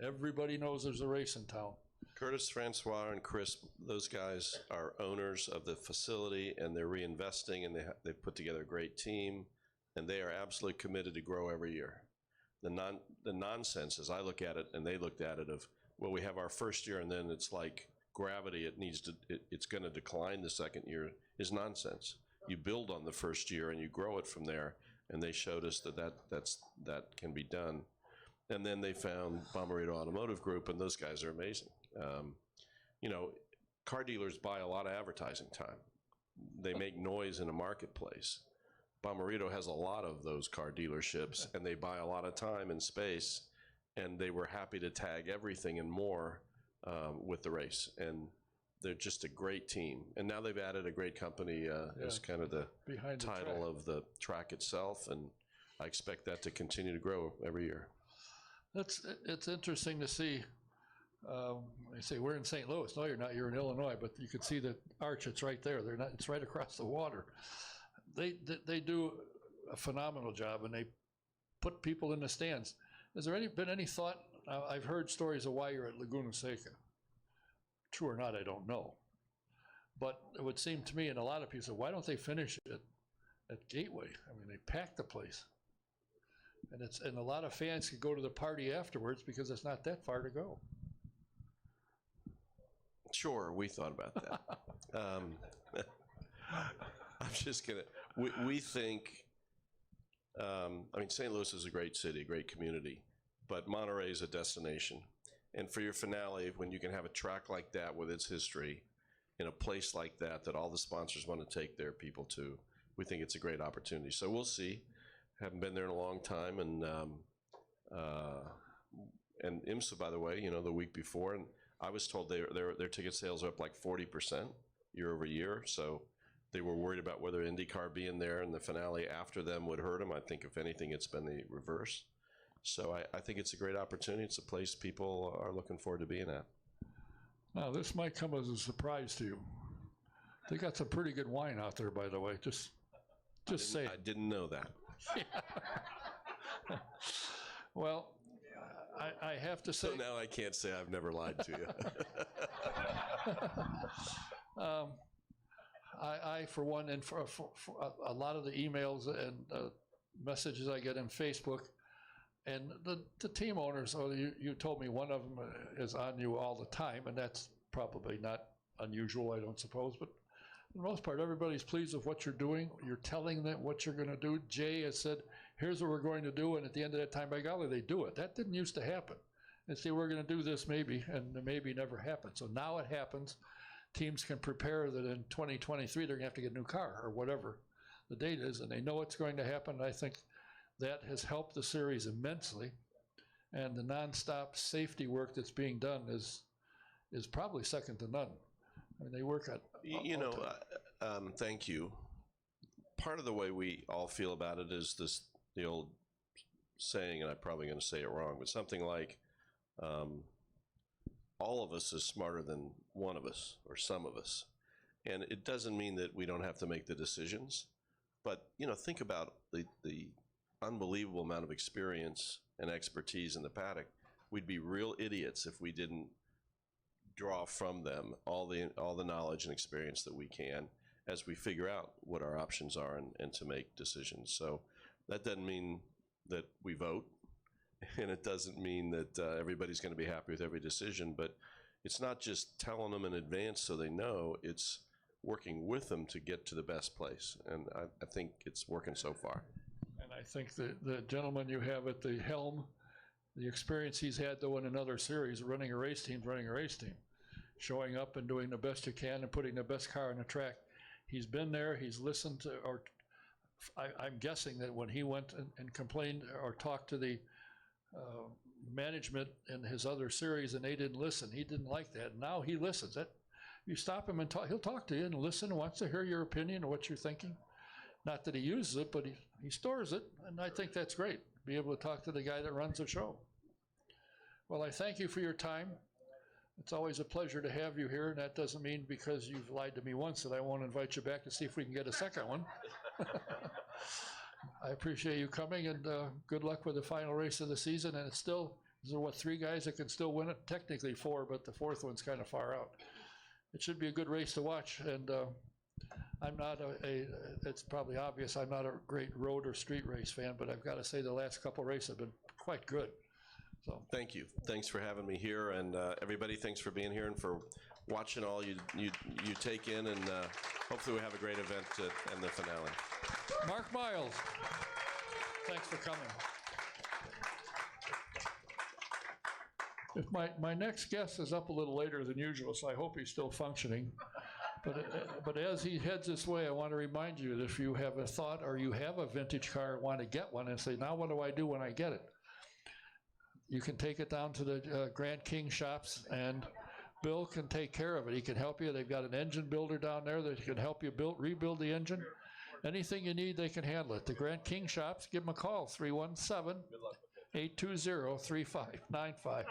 Everybody knows there's a race in town. Curtis, Francois, and Chris, those guys are owners of the facility, and they're reinvesting, and they've put together a great team, and they are absolutely committed to grow every year. The nonsense, as I look at it, and they looked at it, of, well, we have our first year, and then it's like gravity, it's going to decline the second year, is nonsense. You build on the first year, and you grow it from there, and they showed us that can be done. And then they found Bommarito Automotive Group, and those guys are amazing. You know, car dealers buy a lot of advertising time. They make noise in a marketplace. Bommarito has a lot of those car dealerships, and they buy a lot of time and space, and they were happy to tag everything and more with the race. And they're just a great team. And now they've added a great company as kind of the title of the track itself, and I expect that to continue to grow every year. It's interesting to see. They say we're in St. Louis. No, you're not. You're in Illinois. But you can see the arch. It's right there. They're not. It's right across the water. They do a phenomenal job, and they put people in the stands. Has there been any thought? I've heard stories of why you're at Laguna Seca. True or not, I don't know. But it would seem to me, and a lot of people say, why don't they finish it at Gateway? I mean, they packed the place. And a lot of fans could go to the party afterwards because it's not that far to go. Sure, we thought about that. I'm just gonna. We think. I mean, St. Louis is a great city, a great community, but Monterey is a destination. And for your finale, when you can have a track like that with its history, in a place like that, that all the sponsors want to take their people to, we think it's a great opportunity. So we'll see. Haven't been there in a long time, and IMSA, by the way, you know, the week before, and I was told their ticket sales are up like 40% year over year. So they were worried about whether IndyCar being there and the finale after them would hurt them. I think if anything, it's been the reverse. So I think it's a great opportunity. It's a place people are looking forward to being at. Now, this might come as a surprise to you. They got some pretty good wine out there, by the way. Just say. I didn't know that. Well, I have to say. So now I can't say I've never lied to you. I, for one, and for a lot of the emails and messages I get on Facebook, and the team owners, you told me one of them is on you all the time, and that's probably not unusual, I don't suppose, but for the most part, everybody's pleased with what you're doing. You're telling them what you're going to do. Jay has said, here's what we're going to do, and at the end of that time, by golly, they do it. That didn't used to happen. They say, we're going to do this maybe, and the maybe never happened. So now it happens. Teams can prepare that in 2023, they're going to have to get a new car or whatever the date is, and they know it's going to happen. I think that has helped the series immensely, and the nonstop safety work that's being done is probably second to none. I mean, they work at thank you. Part of the way we all feel about it is the old saying, and I'm probably going to say it wrong, but something like, all of us is smarter than one of us or some of us. And it doesn't mean that we don't have to make the decisions, but, you know, think about the unbelievable amount of experience and expertise in the paddock. We'd be real idiots if we didn't draw from them all the knowledge and experience that we can as we figure out what our options are and to make decisions. So that doesn't mean that we vote, and it doesn't mean that everybody's going to be happy with every decision, but it's not just telling them in advance so they know, it's working with them to get to the best place. And I think it's working so far. And I think the gentleman you have at the helm, the experience he's had, though, in another series, running a race team, showing up and doing the best you can and putting the best car on the track. He's been there, he's listened to, or I'm guessing that when he went and complained or talked to the management in his other series and they didn't listen, he didn't like that. Now he listens. You stop him and talk, he'll talk to you and listen and wants to hear your opinion or what you're thinking. Not that he uses it, but he stores it, and I think that's great, be able to talk to the guy that runs the show. Well, I thank you for your time. It's always a pleasure to have you here, and that doesn't mean because you've lied to me once that I won't invite you back to see if we can get a second one. I appreciate you coming, and good luck with the final race of the season. And it's still, there are 3 guys that can still win it? Technically 4, but the 4th one's kind of far out. It should be a good race to watch, and I'm not it's probably obvious, I'm not a great road or street race fan, but I've got to say the last couple races have been quite good. So Thank you. Thanks for having me here, and everybody, thanks for being here and for watching all you take in, and hopefully we have a great event in the finale. Mark Miles, thanks for coming. If my next guest is up a little later than usual, so I hope he's still functioning. But as he heads this way, I want to remind you that if you have a thought or you have a vintage car, want to get one, and say, now what do I do when I get it? You can take it down to the Grand King shops, and Bill can take care of it. He can help you. They've got an engine builder down there that can help you rebuild the engine. Anything you need, they can handle it. The Grand King shops, give them a call, 317-820-3595.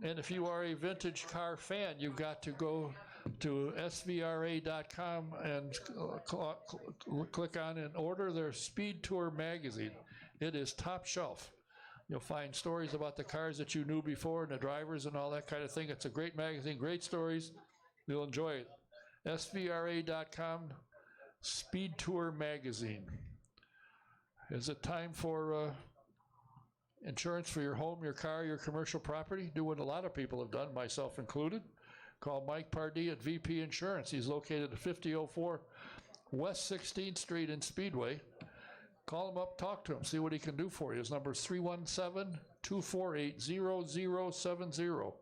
And if you are a vintage car fan, you've got to go to svra.com and click on and order their Speed Tour magazine. It is top shelf. You'll find stories about the cars that you knew before and the drivers and all that kind of thing. It's a great magazine, great stories. You'll enjoy it. svra.com, Speed Tour magazine. Is it time for insurance for your home, your car, your commercial property? Do what a lot of people have done, myself included. Call Mike Pardee at VP Insurance. He's located at 5004 West 16th Street in Speedway. Call him up, talk to him, see what he can do for you. His number is 317-248-0070.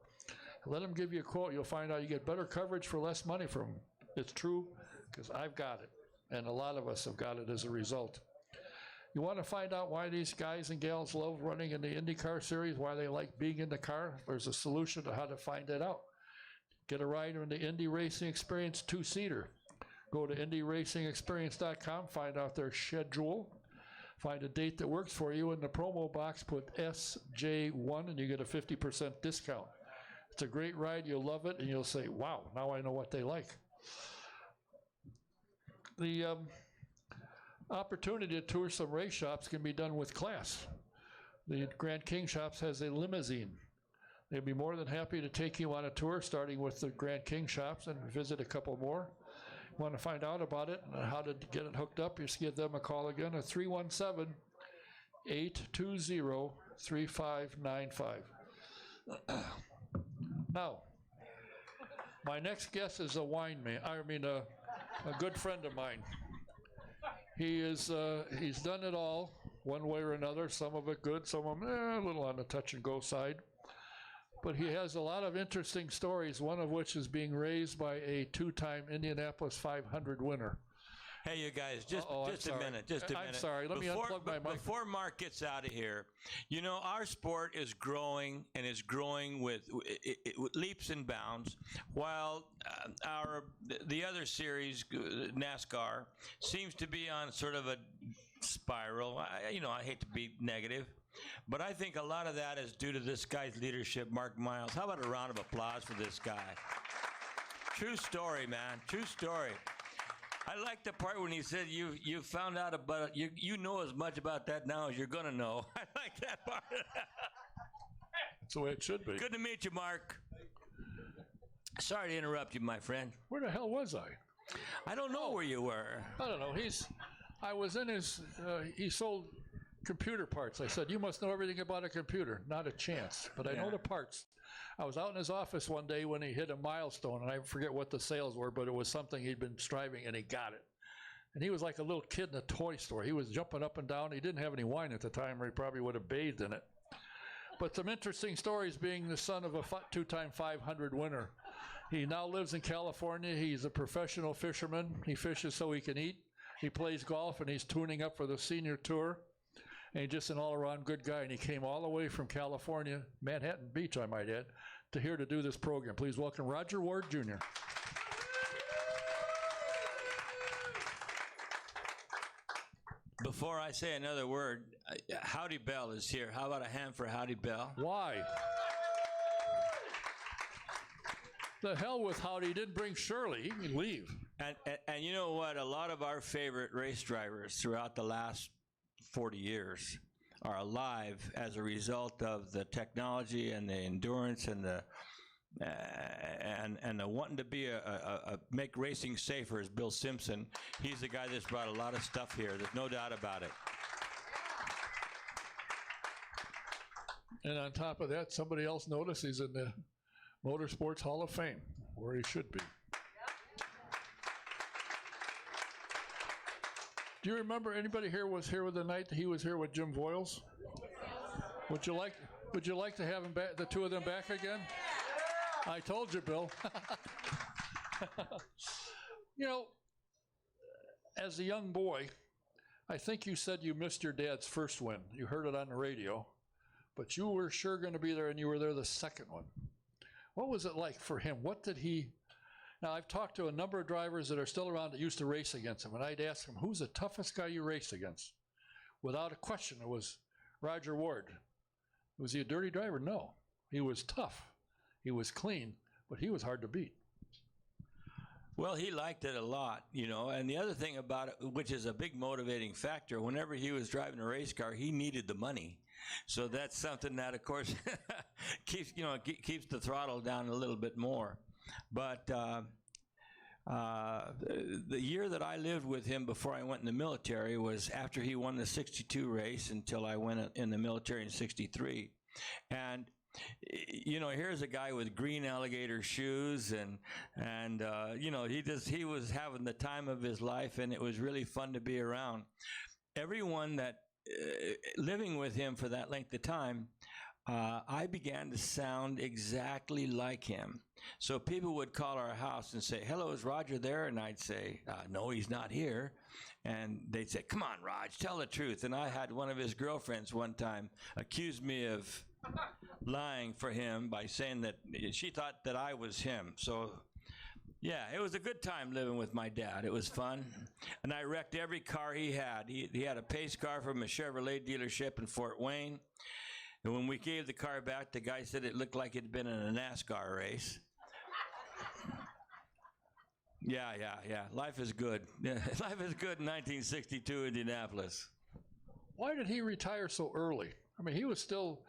Let him give you a quote. You'll find out you get better coverage for less money from him. It's true, because I've got it, and a lot of us have got it as a result. You want to find out why these guys and gals love running in the IndyCar series, why they like being in the car? There's a solution to how to find it out. Get a ride in the Indy Racing Experience 2-seater. Go to IndyRacingExperience.com, find out their schedule, find a date that works for you. In the promo box, put SJ1, and you get a 50% discount. It's a great ride. You'll love it, and you'll say, wow, now I know what they like. The opportunity to tour some race shops can be done with class. The Grand King Shops has a limousine. They'd be more than happy to take you on a tour, starting with the Grand King Shops, and visit a couple more. You want to find out about it and how to get it hooked up, just give them a call again at 317-820-3595. Now, my next guest is a good friend of mine. He's done it all, one way or another, some of it good, some of them a little on the touch and go side. But he has a lot of interesting stories, one of which is being raised by a 2-time Indianapolis 500 winner. Hey, you guys, just a minute. I'm sorry, let me unplug my mic. Before Mark gets out of here, you know, our sport is growing, and is growing with leaps and bounds, while the other series, NASCAR, seems to be on sort of a spiral. I hate to be negative, but I think a lot of that is due to this guy's leadership, Mark Miles. How about a round of applause for this guy? True story, man. True story. I like the part when he said you found out about it. You know as much about that now as you're going to know. I like that part. That's the way it should be. Good to meet you, Mark. Sorry to interrupt you, my friend. Where the hell was I? I don't know where you were. I don't know. I was in his, he sold computer parts. I said, you must know everything about a computer. Not a chance, but I know the parts. I was out in his office one day when he hit a milestone, and I forget what the sales were, but it was something he'd been striving, and he got it. And he was like a little kid in a toy store. He was jumping up and down. He didn't have any wine at the time, or he probably would have bathed in it. But some interesting stories, being the son of a 2-time 500 winner. He now lives in California. He's a professional fisherman. He fishes so he can eat. He plays golf, and he's tuning up for the senior tour. And he's just an all-around good guy. And he came all the way from California, Manhattan Beach, I might add, here to do this program. Please welcome Rodger Ward Jr. Before I say another word, Howdy Bell is here. How about a hand for Howdy Bell? Why? The hell with Howdy. He didn't bring Shirley. He can leave. And you know what? A lot of our favorite race drivers throughout the last 40 years are alive as a result of the technology and the endurance and the wanting to be make racing safer. As Bill Simpson, he's the guy that's brought a lot of stuff here. There's no doubt about it. And on top of that, somebody else noticed he's in the Motorsports Hall of Fame, where he should be. Do you remember anybody here was here with the night that he was here with Jim Voiles? Would you like to have him back, the two of them back again? I told you, Bill. You know, as a young boy, I think you said you missed your dad's first win. You heard it on the radio, but you were sure going to be there, and you were there the second one. What was it like for him? What did he... Now, I've talked to a number of drivers that are still around that used to race against him, and I'd ask him, who's the toughest guy you raced against? Without a question, it was Rodger Ward. Was he a dirty driver? No. He was tough. He was clean, but he was hard to beat. Well, he liked it a lot, you know, and the other thing about it, which is a big motivating factor, whenever he was driving a race car, he needed the money. So that's something that, of course, keeps the throttle down a little bit more. But the year that I lived with him before I went in the military was after he won the 62 race until I went in the military in 63. And you know, here's a guy with green alligator shoes, and you know, he was having the time of his life, and it was really fun to be around. Everyone that living with him for that length of time, I began to sound exactly like him. So people would call our house and say, "Hello, is Rodger there?" And I'd say, "No, he's not here." And they'd say, "Come on, Rog, tell the truth." And I had one of his girlfriends one time accuse me of lying for him by saying that she thought that I was him. So, yeah, it was a good time living with my dad. It was fun. And I wrecked every car he had. He had a pace car from a Chevrolet dealership in Fort Wayne. And when we gave the car back, the guy said it looked like it had been in a NASCAR race. Yeah. Life is good. Life is good in 1962 Indianapolis. Why did he retire so early? I mean, he was still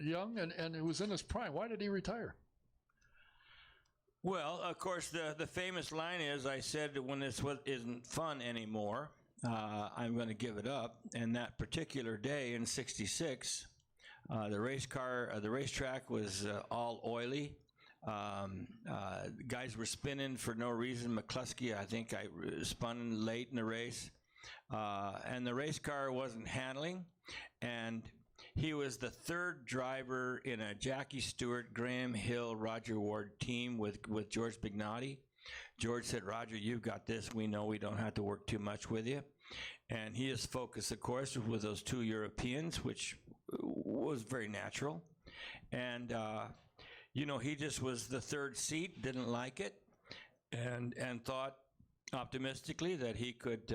young and it was in his prime. Why did he retire? Well, of course, the famous line is, I said, when this isn't fun anymore, I'm going to give it up. And that particular day in '66, the racetrack was all oily. Guys were spinning for no reason. McCluskey, I think, I spun late in the race. And the race car wasn't handling. And he was the third driver in a Jackie Stewart, Graham Hill, Rodger Ward team with George Bignotti. George said, "Rodger, you've got this. We know we don't have to work too much with you." And he is focused, of course, with those two Europeans, which was very natural. And, you know, he just was the third seat, didn't like it, and thought optimistically that he could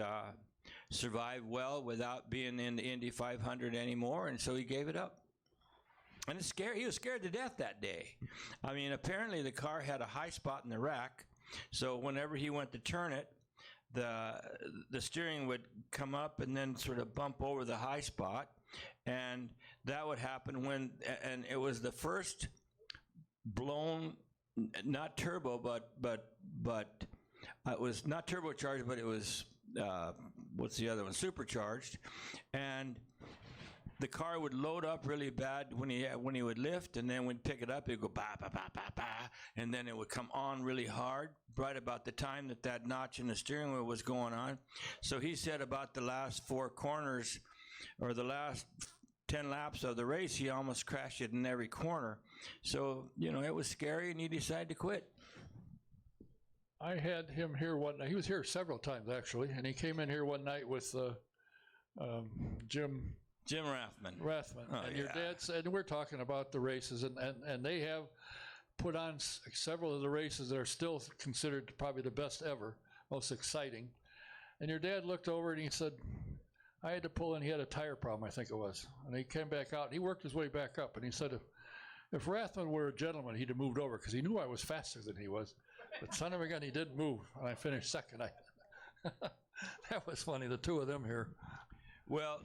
survive well without being in the Indy 500 anymore, and so he gave it up. And he was scared to death that day. I mean, apparently the car had a high spot in the rack, so whenever he went to turn it, the steering would come up and then sort of bump over the high spot, and that would happen and it was the first blown, not turbo, but it was not turbocharged, but it was what's the other one? Supercharged. And the car would load up really bad when he would lift, and then when pick it up, it would go ba ba ba ba ba, and then it would come on really hard right about the time that notch in the steering wheel was going on. So he said about the last 4 corners, or the last 10 laps of the race, he almost crashed it in every corner. So, you know, it was scary, and he decided to quit. I had him here one night. He was here several times, actually, and he came in here one night with Jim Jim Rathman. Oh, And your yeah. dad said, and we're talking about the races, and they have put on several of the races that are still considered probably the best ever, most exciting. And your dad looked over and he said, I had to pull in, he had a tire problem, I think it was. And he came back out, and he worked his way back up, and he said, if Rathman were a gentleman, he'd have moved over, because he knew I was faster than he was. But son of a gun, he didn't move, and I finished second. That was funny, the two of them here. Well,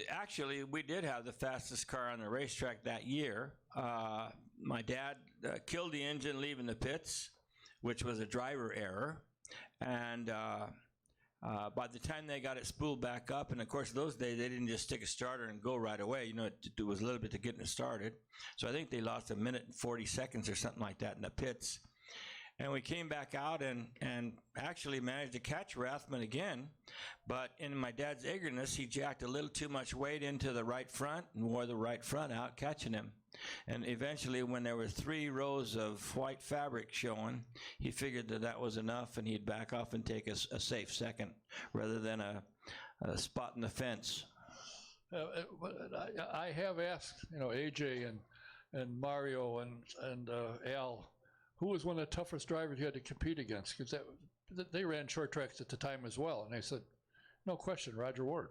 actually, we did have the fastest car on the racetrack that year. My dad killed the engine leaving the pits, which was a driver error. And by the time they got it spooled back up, and of course, those days, they didn't just stick a starter and go right away. You know, it was a little bit to getting it started. So I think they lost 1 minute and 40 seconds or something like that in the pits. And we came back out and actually managed to catch Rathman again. But in my dad's eagerness, he jacked a little too much weight into the right front and wore the right front out, catching him. And eventually, when there were 3 rows of white fabric showing, he figured that was enough, and he'd back off and take a safe second rather than a spot in the fence. I have asked, AJ and Mario and Al, who was one of the toughest drivers you had to compete against? Because they ran short tracks at the time as well. And they said, no question, Rodger Ward.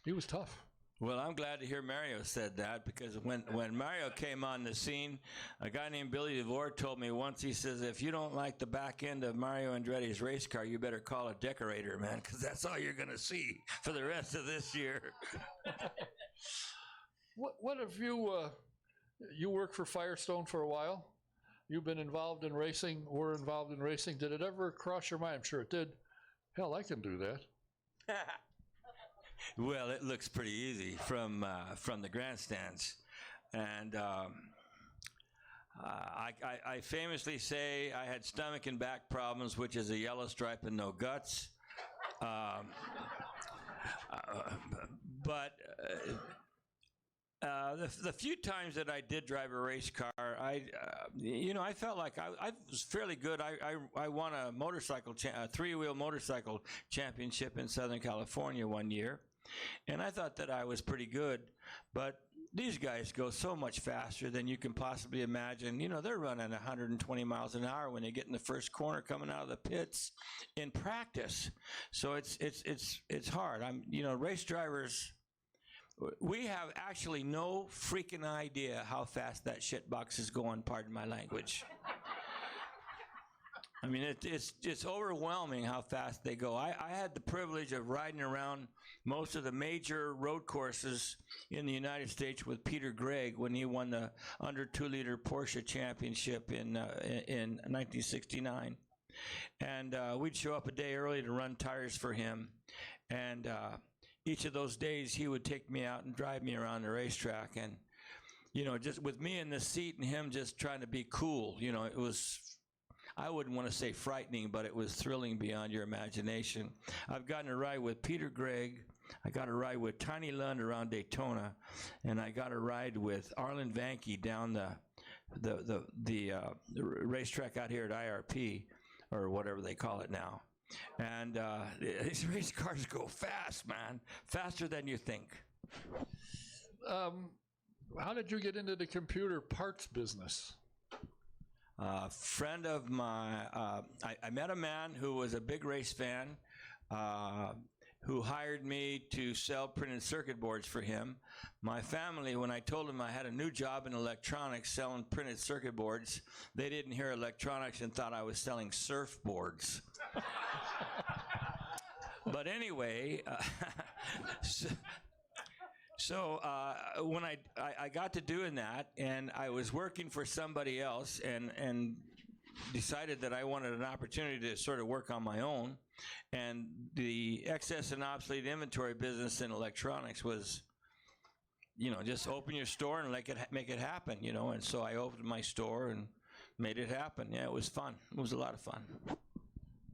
He was tough. Well, I'm glad to hear Mario said that, because when Mario came on the scene, a guy named Billy DeVore told me once, he says, if you don't like the back end of Mario Andretti's race car, you better call a decorator, man, because that's all you're going to see for the rest of this year. What have you worked for Firestone for a while? You've been involved in racing, were involved in racing. Did it ever cross your mind? I'm sure it did. Hell, I can do that. Well, it looks pretty easy from the grandstands. And I famously say I had stomach and back problems, which is a yellow stripe and no guts. But the few times that I did drive a race car, I felt like I was fairly good. I won a three-wheel motorcycle championship in Southern California one year, and I thought that I was pretty good. But these guys go so much faster than you can possibly imagine. They're running 120 miles an hour when they get in the first corner coming out of the pits in practice. So it's hard. Race drivers. We have actually no freaking idea how fast that shitbox is going, pardon my language. I mean, it's overwhelming how fast they go. I had the privilege of riding around most of the major road courses in the United States with Peter Gregg when he won the under 2-liter Porsche championship in 1969. And we'd show up a day early to run tires for him. And each of those days, he would take me out and drive me around the racetrack. And, just with me in the seat and him just trying to be cool, it was, I wouldn't want to say frightening, but it was thrilling beyond your imagination. I've gotten a ride with Peter Gregg. I got a ride with Tiny Lund around Daytona. And I got a ride with Arlen Vanke down the racetrack out here at IRP, or whatever they call it now. And these race cars go fast, man. Faster than you think. How did you get into the computer parts business? Friend of my, I met a man who was a big race fan, who hired me to sell printed circuit boards for him. My family, when I told them I had a new job in electronics selling printed circuit boards, they didn't hear electronics and thought I was selling surfboards. But anyway, so when I got to doing that, and I was working for somebody else, and decided that I wanted an opportunity to sort of work on my own, and the excess and obsolete inventory business in electronics was, just open your store and make it happen, and so I opened my store and made it happen. Yeah, it was fun. It was a lot of fun.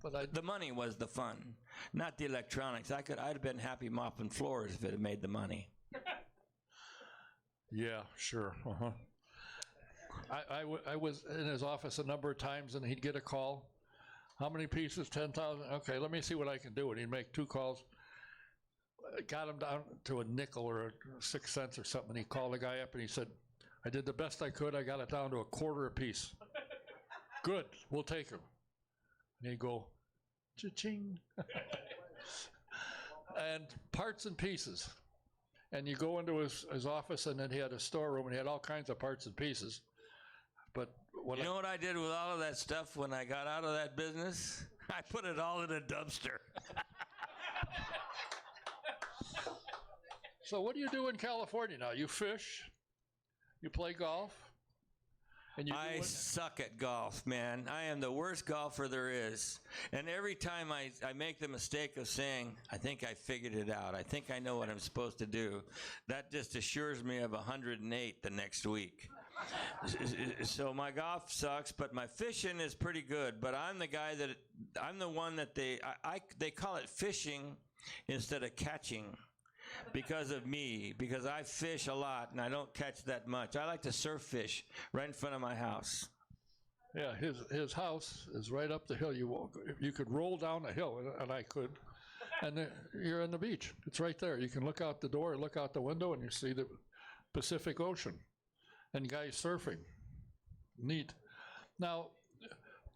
But the money was the fun, not the electronics. I'd have been happy mopping floors if it had made the money. Yeah, sure. I was in his office a number of times, and he'd get a call. How many pieces? 10,000? Okay, let me see what I can do. And he'd make 2 calls. got him down to a nickel or 6 cents or something. He called the guy up and he said, I did the best I could. I got it down to a quarter apiece. Good, we'll take him. And he'd go, cha-ching. And parts and pieces. And you go into his office, and then he had a storeroom, and he had all kinds of parts and pieces. But You know what I did with all of that stuff when I got out of that business? I put it all in a dumpster. So what do you do in California now? You fish, you play golf, and you I suck at golf, man. I am the worst golfer there is. And every time I make the mistake of saying, I think I figured it out, I think I know what I'm supposed to do, that just assures me of 108 the next week. So my golf sucks, but my fishing is pretty good. But I'm the one that they call it fishing instead of catching. Because of me, because I fish a lot and I don't catch that much. I like to surf fish right in front of my house. Yeah, his house is right up the hill. You could roll down the hill, and I could, and you're on the beach. It's right there. You can look out the door, look out the window, and you see the Pacific Ocean, and guys surfing. Neat. Now,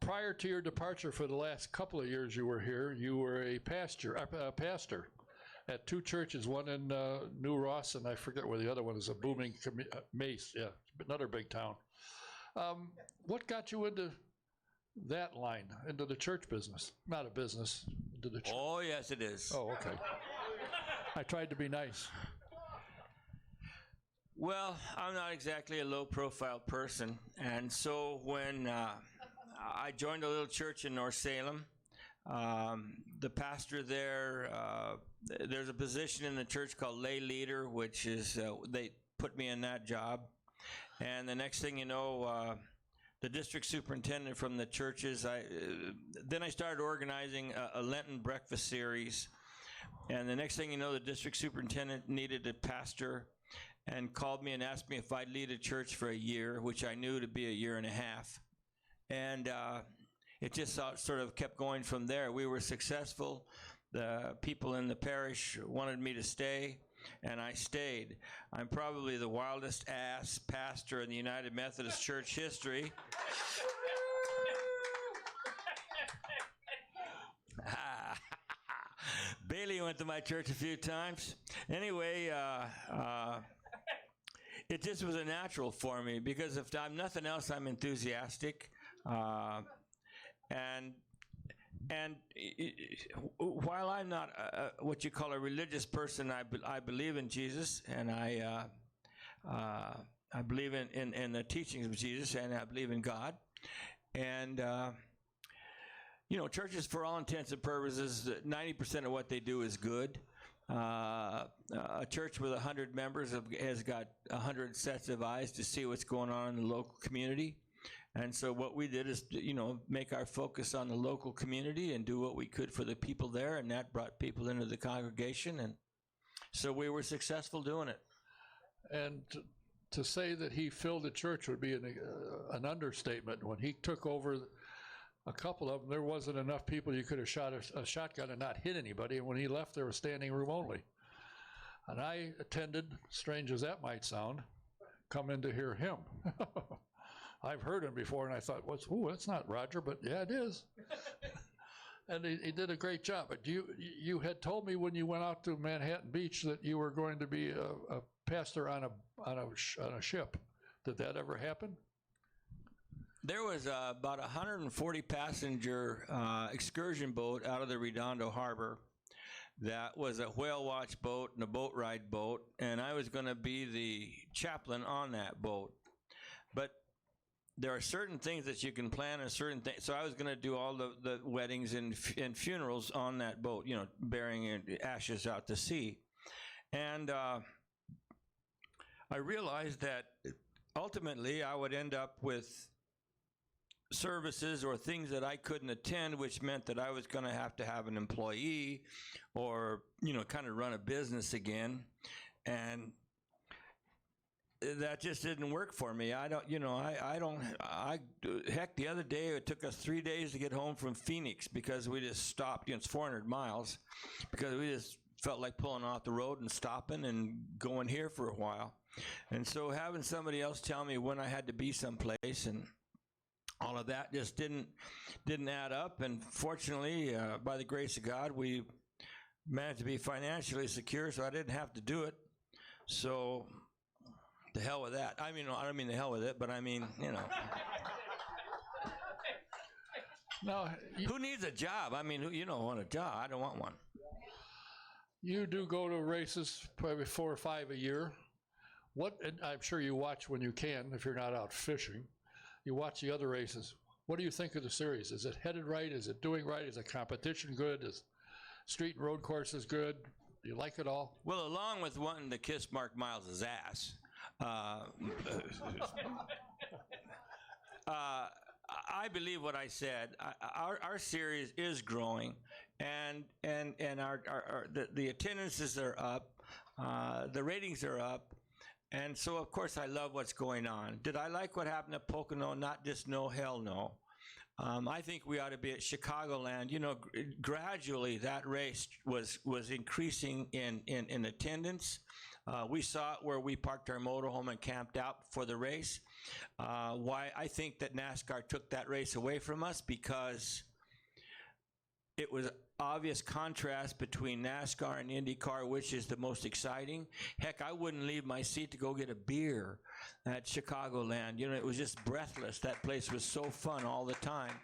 prior to your departure for the last couple of years you were here, you were a pastor at two churches, one in New Ross, and I forget where the other one is, a booming Mace, yeah, another big town. What got you into that line, into the church business? Not a business, into the church. Oh, yes, it is. Oh, okay. I tried to be nice. Well, I'm not exactly a low-profile person, and so when I joined a little church in North Salem, the pastor there, there's a position in the church called lay leader, which is, they put me in that job. And the next thing you know, the district superintendent from the churches, then I started organizing a Lenten breakfast series. And the next thing you know, the district superintendent needed a pastor and called me and asked me if I'd lead a church for a year, which I knew to be a year and a half. And it just sort of kept going from there. We were successful. The people in the parish wanted me to stay, and I stayed. I'm probably the wildest ass pastor in the United Methodist Church history. Bailey went to my church a few times. Anyway, it just was a natural for me, because if I'm nothing else, I'm enthusiastic. And while I'm not what you call a religious person, I believe in Jesus, and I believe in the teachings of Jesus, and I believe in God. And churches, for all intents and purposes, 90% of what they do is good. A church with 100 members has got 100 sets of eyes to see what's going on in the local community. And so what we did is, make our focus on the local community and do what we could for the people there, and that brought people into the congregation, and so we were successful doing it. And to say that he filled the church would be an understatement. When he took over a couple of them, there wasn't enough people you could have shot a shotgun and not hit anybody, and when he left, there was standing room only. And I attended, strange as that might sound, come in to hear him. I've heard him before, and I thought, that's not Rodger, but yeah, it is. And he did a great job. But you had told me when you went out to Manhattan Beach that you were going to be a pastor on a ship. Did that ever happen? There was about 140 passenger excursion boat out of the Redondo Harbor. That was a whale watch boat and a boat ride boat, and I was going to be the chaplain on that boat. But there are certain things that you can plan, and certain things. So I was going to do all the weddings and funerals on that boat, burying ashes out to sea. And I realized that ultimately I would end up with services or things that I couldn't attend, which meant that I was going to have an employee or, kind of run a business again. And that just didn't work for me. Heck, the other day it took us 3 days to get home from Phoenix because we just stopped, it's 400 miles, because we just felt like pulling off the road and stopping and going here for a while. And so having somebody else tell me when I had to be someplace and all of that just didn't add up. And fortunately, by the grace of God, we managed to be financially secure, so I didn't have to do it. So the hell with that. I mean, I don't mean the hell with it, but I mean, you know. Now, Who needs a job? I mean, you don't want a job. I don't want one. you do go to races probably 4 or 5 a year. And I'm sure you watch when you can, if you're not out fishing. You watch the other races. What do you think of the series? Is it headed right? Is it doing right? Is the competition good? Is street and road courses good? Do you like it all? Well, along with wanting to kiss Mark Miles' ass, I believe what I said. Our series is growing, and the attendances are up, the ratings are up, and so of course I love what's going on. Did I like what happened at Pocono? Not just no, hell no. I think we ought to be at Chicagoland. You know, gradually that race was increasing in attendance. We saw it where we parked our motorhome and camped out for the race. Why I think that NASCAR took that race away from us, because it was obvious contrast between NASCAR and IndyCar, which is the most exciting. Heck, I wouldn't leave my seat to go get a beer at Chicagoland. You know, it was just breathless. That place was so fun all the time.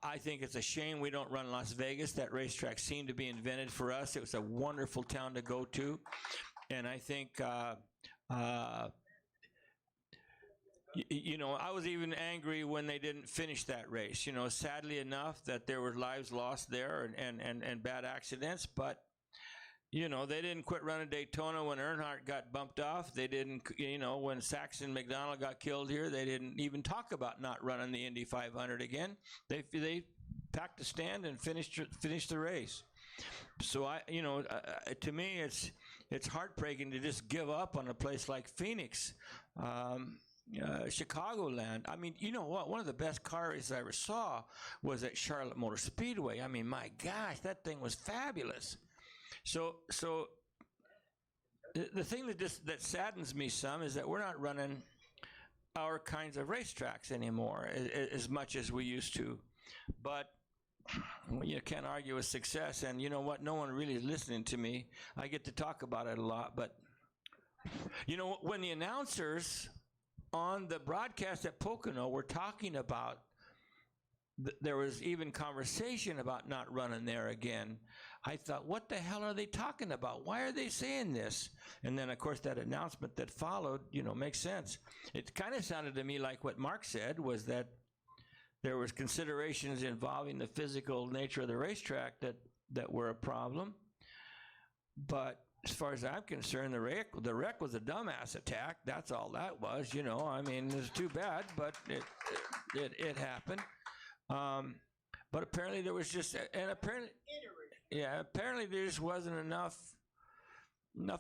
I think it's a shame we don't run Las Vegas. That racetrack seemed to be invented for us. It was a wonderful town to go to. And I think, you know, I was even angry when they didn't finish that race. You know, sadly enough that there were lives lost there and bad accidents. But, you know, they didn't quit running Daytona when Earnhardt got bumped off. They didn't, you know, when Saxon McDonald got killed here, they didn't even talk about not running the Indy 500 again. They packed a stand and finished the race. So you know, to me, it's heartbreaking to just give up on a place like Phoenix, Chicagoland. I mean, you know what? One of the best car races I ever saw was at Charlotte Motor Speedway. I mean, my gosh, that thing was fabulous. So the thing that saddens me some is that we're not running our kinds of racetracks anymore as much as we used to. But you can't argue with success, and you know what? No one really is listening to me. I get to talk about it a lot, but you know, when the announcers on the broadcast at Pocono were talking about, there was even conversation about not running there again. I thought, what the hell are they talking about? Why are they saying this? And then, of course, that announcement that followed, you know, makes sense. It kind of sounded to me like what Mark said, was that there was considerations involving the physical nature of the racetrack that were a problem. But as far as I'm concerned, the wreck was a dumbass attack. That's all that was, you know. I mean, it's too bad, but it happened. But apparently there was just, and apparently there just wasn't enough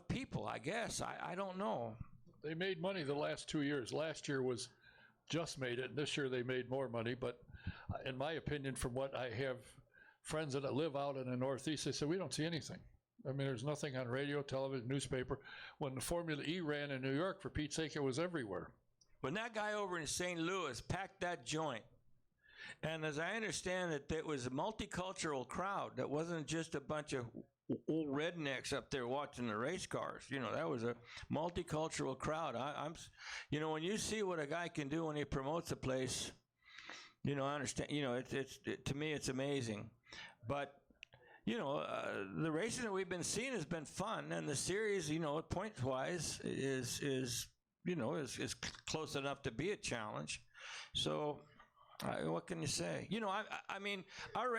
people, I guess. I don't know. They made money the last 2 years. Last year was just made it. This year they made more money. But in my opinion, from what I have friends that live out in the Northeast, they said, we don't see anything. I mean, there's nothing on radio, television, newspaper. When the Formula E ran in New York, for Pete's sake, it was everywhere. When that guy over in St. Louis packed that joint, and as I understand it, it was a multicultural crowd. That wasn't just a bunch of old rednecks up there watching the race cars. You know, that was a multicultural crowd. You know, when you see what a guy can do when he promotes a place, you know, I understand. You know, to me, it's amazing. But you know, the racing that we've been seeing has been fun, and the series, you know, points-wise, is close enough to be a challenge. So, what can you say? You know, I mean, our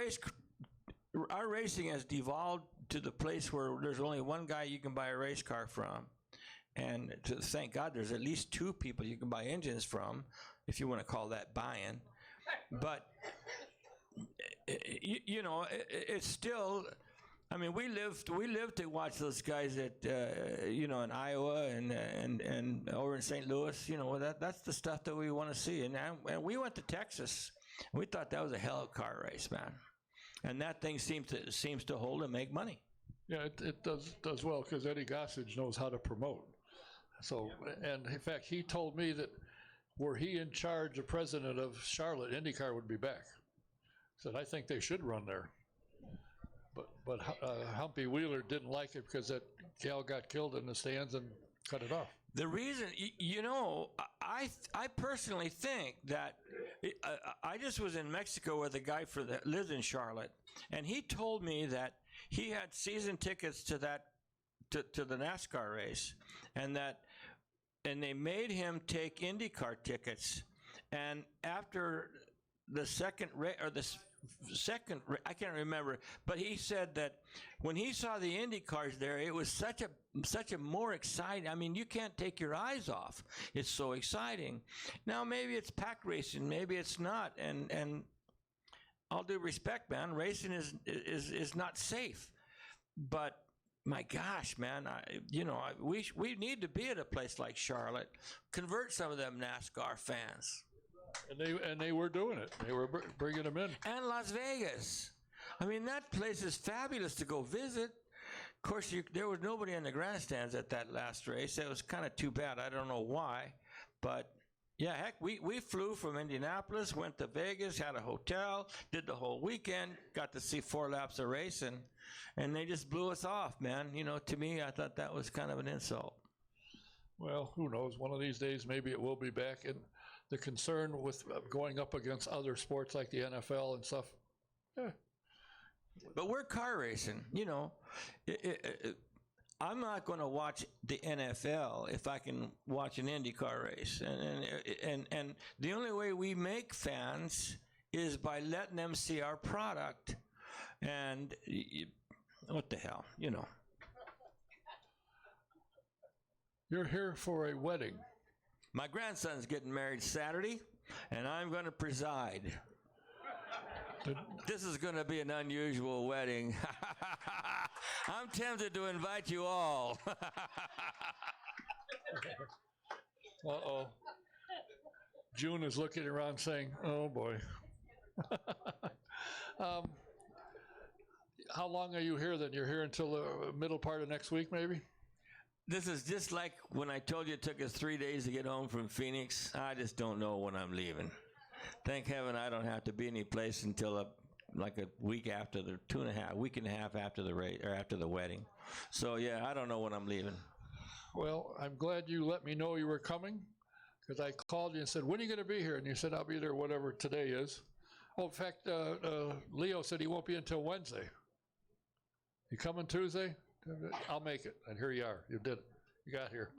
racing has devolved to the place where there's only one guy you can buy a race car from, and thank God there's at least two people you can buy engines from, if you want to call that buying. But you know, it's still, I mean, we live to watch those guys at you know, in Iowa and over in St. Louis. You know, that's the stuff that we want to see. And we went to Texas. We thought that was a hell of a car race, man. and that thing seems to hold and make money. Yeah, it does well because Eddie Gossage knows how to promote. So, and in fact, he told me that were he in charge, the president of Charlotte, IndyCar would be back. Said, I think they should run there. But Humpy Wheeler didn't like it because that gal got killed in the stands and cut it off. The reason, you know, I personally think that I just was in Mexico with a guy that lives in Charlotte, and he told me that he had season tickets to the NASCAR race, and they made him take IndyCar tickets, and after the second race, or the second, I can't remember, but he said that when he saw the Indy cars there, it was such a more exciting. I mean, you can't take your eyes off. It's so exciting. Now maybe it's pack racing, maybe it's not, and all due respect, man, racing is not safe. But my gosh, man, we need to be at a place like Charlotte. Convert some of them NASCAR fans. And they were doing it. They were bringing them in. And Las Vegas. I mean, that place is fabulous to go visit. Of course, there was nobody in the grandstands at that last race. That was kind of too bad. I don't know why. But, yeah, heck, we flew from Indianapolis, went to Vegas, had a hotel, did the whole weekend, got to see 4 laps of racing, and they just blew us off, man. You know, to me, I thought that was kind of an insult. Well, who knows? One of these days, maybe it will be back. And the concern with going up against other sports like the NFL and stuff, But we're car racing, you know. I'm not going to watch the NFL if I can watch an IndyCar race. And the only way we make fans is by letting them see our product. And what the hell, you know. You're here for a wedding. My grandson's getting married Saturday, and I'm going to preside. This is going to be an unusual wedding. I'm tempted to invite you all. Uh-oh. June is looking around saying, oh, boy. How long are you here then? You're here until the middle part of next week, maybe? This is just like when I told you it took us 3 days to get home from Phoenix. I just don't know when I'm leaving. Thank heaven I don't have to be any place until like a week after week and a half after the race, or after the wedding. So yeah, I don't know when I'm leaving. Well, I'm glad you let me know you were coming, because I called you and said, when are you going to be here? And you said, I'll be there whatever today is. Oh, in fact, Leo said he won't be until Wednesday. You coming Tuesday? I'll make it. And here you are. You did it. You got here.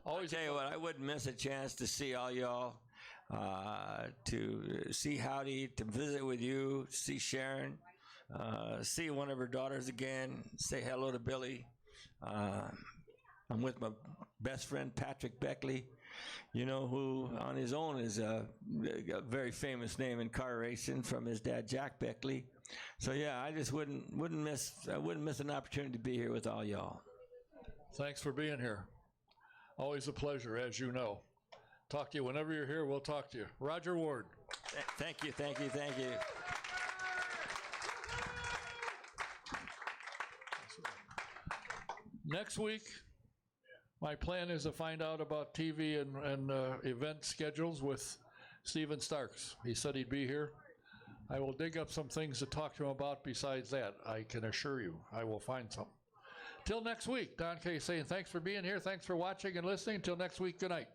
Always. I'll tell you what, I wouldn't miss a chance to see all y'all, to see Howdy, to visit with you, see Sharon, see one of her daughters again, say hello to Billy. I'm with my best friend, Patrick Beckley, you know, who on his own is a very famous name in car racing from his dad, Jack Beckley. So yeah, I just wouldn't miss an opportunity to be here with all y'all. Thanks for being here. Always a pleasure, as you know. Talk to you whenever you're here. We'll talk to you. Rodger Ward. Thank you. Next week, my plan is to find out about TV and event schedules with Steven Starks. He said he'd be here. I will dig up some things to talk to him about besides that. I can assure you I will find something. Till next week, Don Kay saying thanks for being here. Thanks for watching and listening. Till next week, good night.